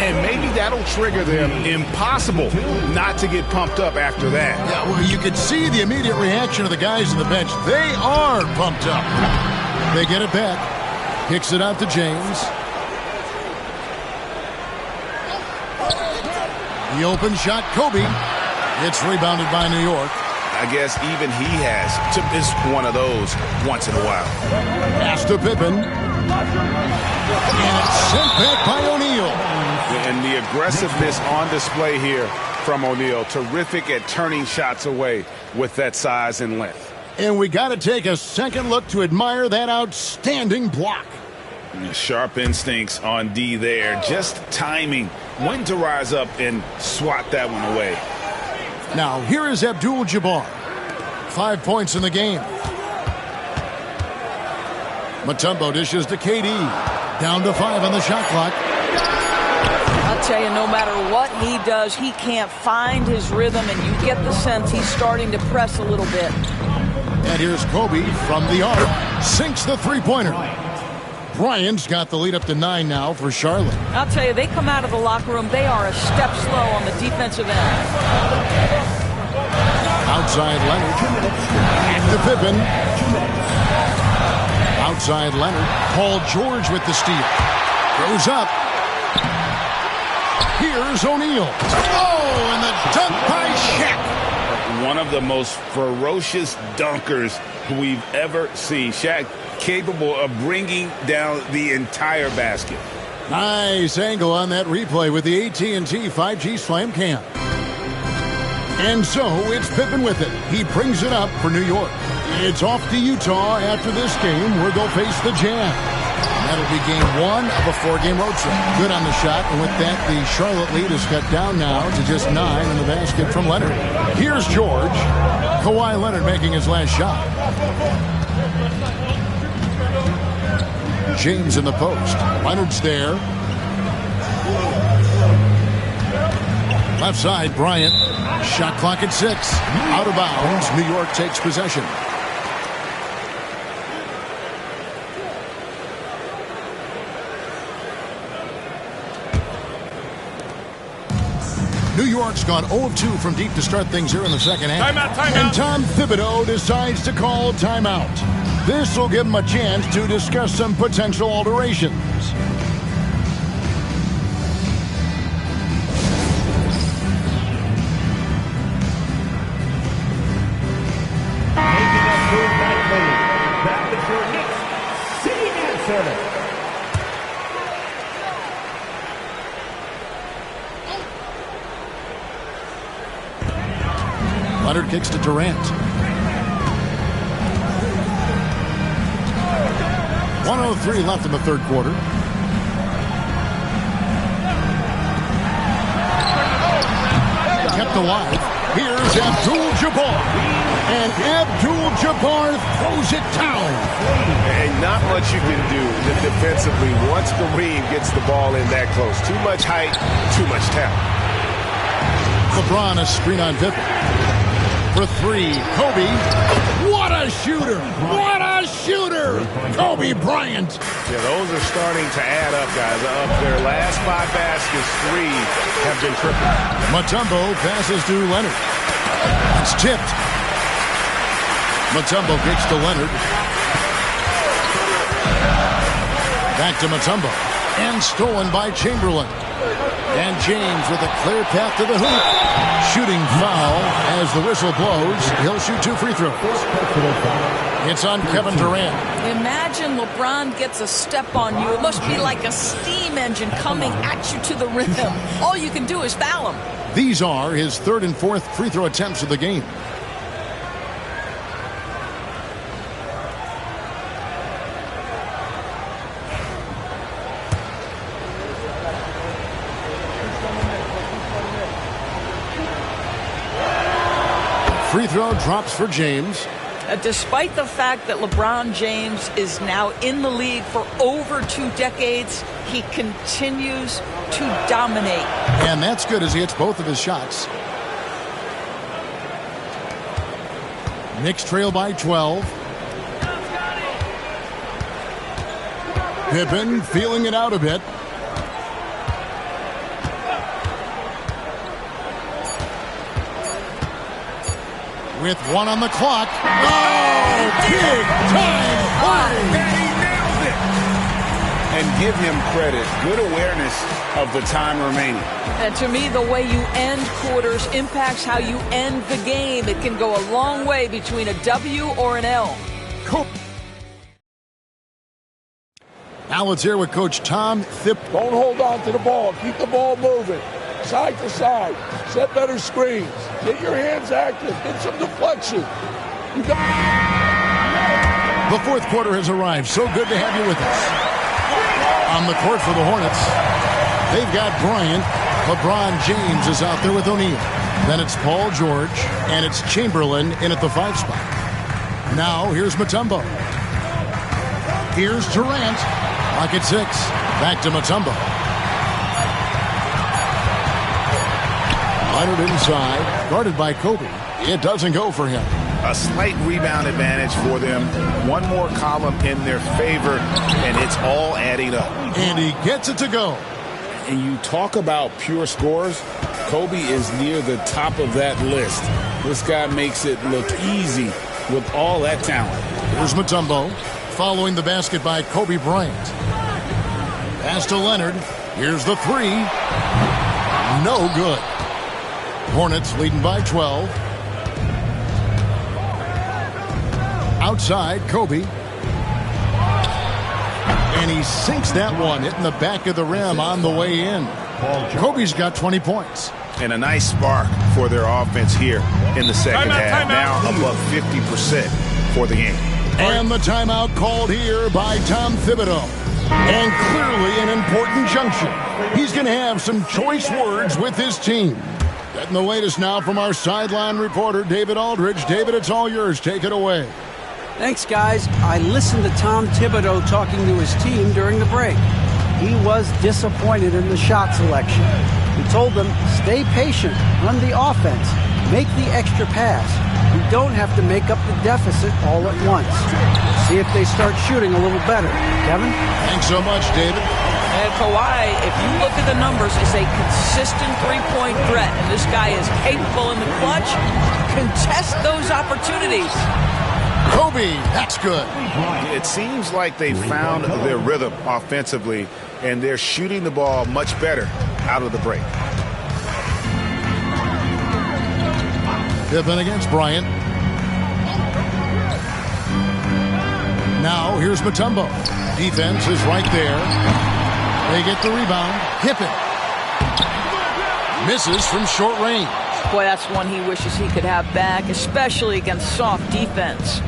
And maybe that'll trigger them. Impossible not to get pumped up after that. Yeah, well, you could see the immediate reaction of the guys on the bench. They are pumped up. They get it back. Kicks it out to James. The open shot, Kobe. It's rebounded by New York. I guess even he has to miss one of those once in a while. Pass to Pippen. And it's sent back by O'Neal. And the aggressiveness on display here from O'Neal. Terrific at turning shots away with that size and length. And we got to take a second look to admire that outstanding block. Sharp instincts on D there. Just timing when to rise up and swat that one away. Now, here is Abdul-Jabbar. 5 points in the game. Mutombo dishes to KD. Down to 5 on the shot clock. I'll tell you, no matter what he does, he can't find his rhythm, and you get the sense he's starting to press a little bit. And here's Kobe from the arc. Sinks the three-pointer. Bryant's got the lead up to 9 now for Charlotte. I'll tell you, they come out of the locker room, they are a step slow on the defensive end. Outside Leonard. Back to Pippen. Outside Leonard. Paul George with the steal. Goes up. Here's O'Neal. Oh, and the dunk by Shaq. One of the most ferocious dunkers we've ever seen. Shaq capable of bringing down the entire basket. Nice angle on that replay with the AT&T 5G Slam Cam. And so it's Pippen with it. He brings it up for New York. It's off to Utah after this game where they'll face the Jazz. That'll be game 1 of a 4-game road trip. Good on the shot, and with that, the Charlotte lead is cut down now to just 9 in the basket from Leonard. Here's George. Kawhi Leonard making his last shot. James in the post. Leonard's there. Left side, Bryant. Shot clock at 6. Out of bounds. New York takes possession. New York's gone 0 of 2 from deep to start things here in the second half. Timeout. And Tom Thibodeau decides to call timeout. This will give him a chance to discuss some potential alterations. Making us move back lead. That is your next sitting answer. Leonard kicks to Durant. 1:03 left in the third quarter. Kept alive. Here's Abdul-Jabbar. And Abdul-Jabbar throws it down. And not much you can do defensively once Kareem gets the ball in that close. Too much height, too much talent. LeBron a screen on Pippen. For 3, Kobe. What a shooter! What a shooter! Kobe Bryant. Yeah, those are starting to add up, guys. Up their last 5 baskets, 3 have been triple. Mutombo passes to Leonard. It's tipped. Mutombo kicks to Leonard. Back to Mutombo. And stolen by Chamberlain. And James with a clear path to the hoop. Shooting foul as the whistle blows. He'll shoot 2 free throws. It's on Kevin Durant. Imagine LeBron gets a step on you. It must be like a steam engine coming at you to the rim. All you can do is foul him. These are his 3rd and 4th free throw attempts of the game. Free throw drops for James. Despite the fact that LeBron James is now in the league for over 2 decades, he continues to dominate. And that's good as he hits both of his shots. Knicks trail by 12. Pippen feeling it out a bit. With 1 on the clock. Oh, big time play! And he nails it! And give him credit. Good awareness of the time remaining. And to me, the way you end quarters impacts how you end the game. It can go a long way between a W or an L. Now let's hear what Coach Tom Thibodeau. Don't hold on to the ball. Keep the ball moving. side to side, set better screens, get your hands active, get some deflection. You got. The fourth quarter has arrived. So good to have you with us. On the court for the Hornets, they've got Bryant. LeBron James is out there with O'Neal. Then it's Paul George, and it's Chamberlain in at the 5 spot. Now here's Mutombo. Here's Durant. Lock at 6. Back to Mutombo. Leonard inside, guarded by Kobe. It doesn't go for him. A slight rebound advantage for them. One more column in their favor, and it's all adding up. And he gets it to go. And you talk about pure scores, Kobe is near the top of that list. This guy makes it look easy with all that talent. Here's Mutombo, following the basket by Kobe Bryant. Pass to Leonard. Here's the 3. No good. Hornets leading by 12. Outside, Kobe. And he sinks that one, hitting the back of the rim on the way in. Kobe's got 20 points. And a nice spark for their offense here in the second half. Now above 50% for the game. And the timeout called here by Tom Thibodeau. And clearly an important junction. He's going to have some choice words with his team. Getting the latest now from our sideline reporter, David Aldridge. David, it's all yours. Take it away. Thanks, guys. I listened to Tom Thibodeau talking to his team during the break. He was disappointed in the shot selection. He told them, stay patient, run the offense, make the extra pass. We don't have to make up the deficit all at once. See if they start shooting a little better. Kevin? Thanks so much, David. And Kawhi, if you look at the numbers, is a consistent three-point threat. And this guy is capable in the clutch. Contest those opportunities. Kobe, that's good. It seems like they found their rhythm offensively, and they're shooting the ball much better out of the break. Pippen against Bryant. Now here's Mutombo. Defense is right there. They get the rebound. Pippen misses from short range. Boy, that's one he wishes he could have back, especially against soft defense.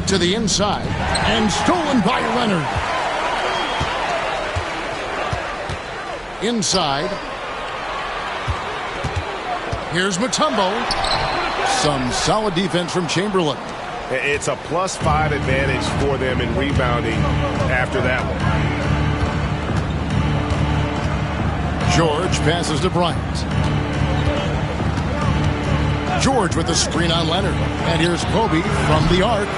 To the inside, and stolen by Leonard. Inside. Here's Mutombo. Some solid defense from Chamberlain. It's a +5 advantage for them in rebounding after that one. George passes to Bryant. George with the screen on Leonard. And here's Kobe from the arc.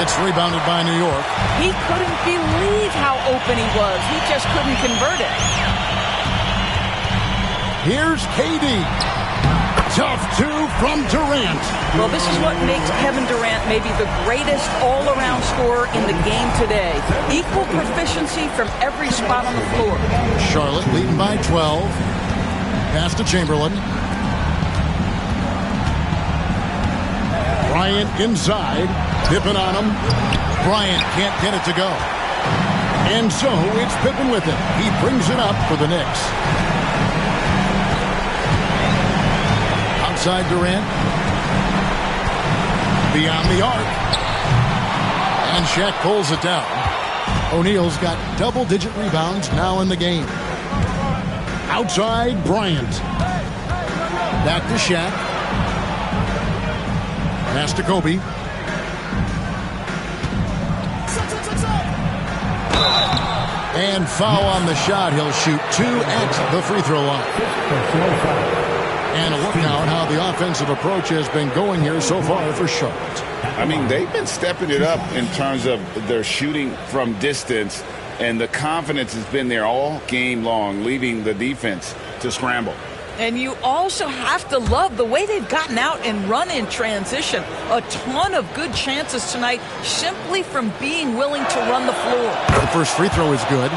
It's rebounded by New York. He couldn't believe how open he was. He just couldn't convert it. Here's KD. Tough 2 from Durant. Well, this is what makes Kevin Durant maybe the greatest all-around scorer in the game today. Equal proficiency from every spot on the floor. Charlotte leading by 12. Pass to Chamberlain. Bryant inside. Pippen on him. Bryant can't get it to go. And so it's Pippen with it. He brings it up for the Knicks. Outside Durant. Beyond the arc. And Shaq pulls it down. O'Neal's got double-digit rebounds now in the game. Outside Bryant. Back to Shaq. Pass to Kobe. And foul on the shot. He'll shoot 2 at the free throw line. And a look now at how the offensive approach has been going here so far for Charlotte. I mean, they've been stepping it up in terms of their shooting from distance, and the confidence has been there all game long, leaving the defense to scramble. And you also have to love the way they've gotten out and run in transition. A ton of good chances tonight simply from being willing to run the floor. The first free throw is good.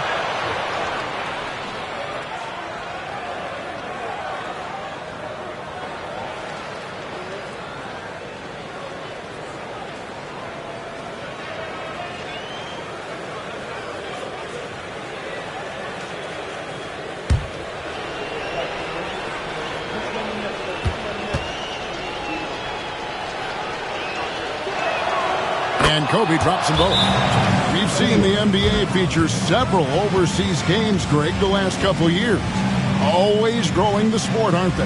And Kobe drops them both. We've seen the NBA feature several overseas games, Greg, the last couple years. Always growing the sport, aren't they?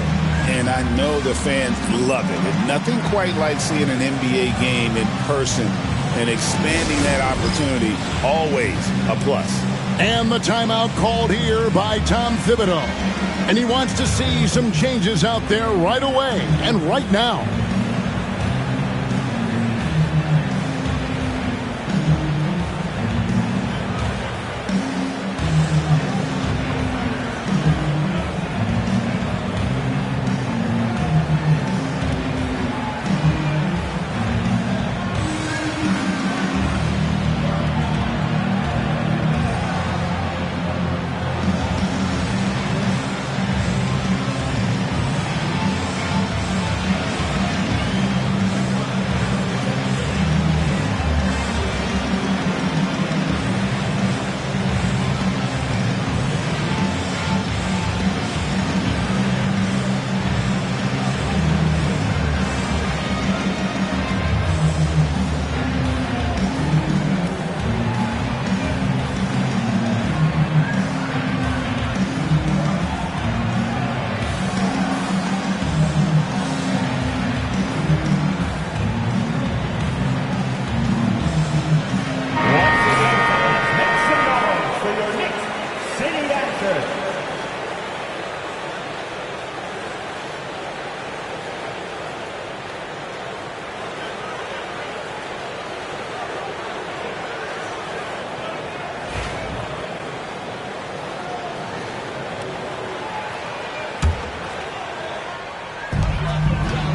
And I know the fans love it. And nothing quite like seeing an NBA game in person and expanding that opportunity. Always a plus. And the timeout called here by Tom Thibodeau. And he wants to see some changes out there right away and right now.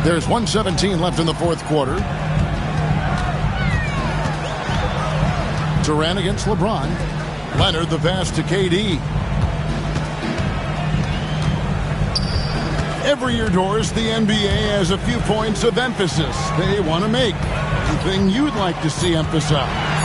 There's 1:17 left in the fourth quarter. Durant against LeBron. Leonard the pass to KD. Every year, Doris, the NBA has a few points of emphasis they want to make. Anything you'd like to see emphasized?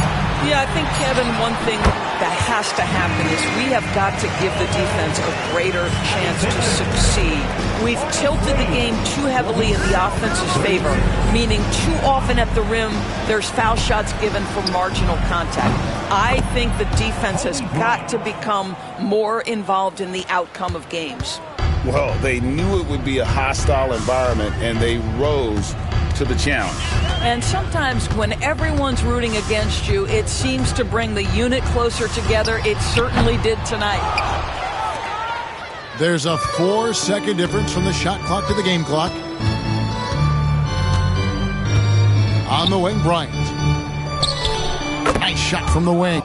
Yeah, I think, Kevin, one thing that has to happen is we have got to give the defense a greater chance to succeed. We've tilted the game too heavily in the offense's favor, meaning too often at the rim there's foul shots given for marginal contact. I think the defense has got to become more involved in the outcome of games. Well, they knew it would be a hostile environment, and they rose to the challenge. And sometimes when everyone's rooting against you, it seems to bring the unit closer together. It certainly did tonight. There's a 4-second difference from the shot clock to the game clock. On the wing, Bryant. Nice shot from the wing.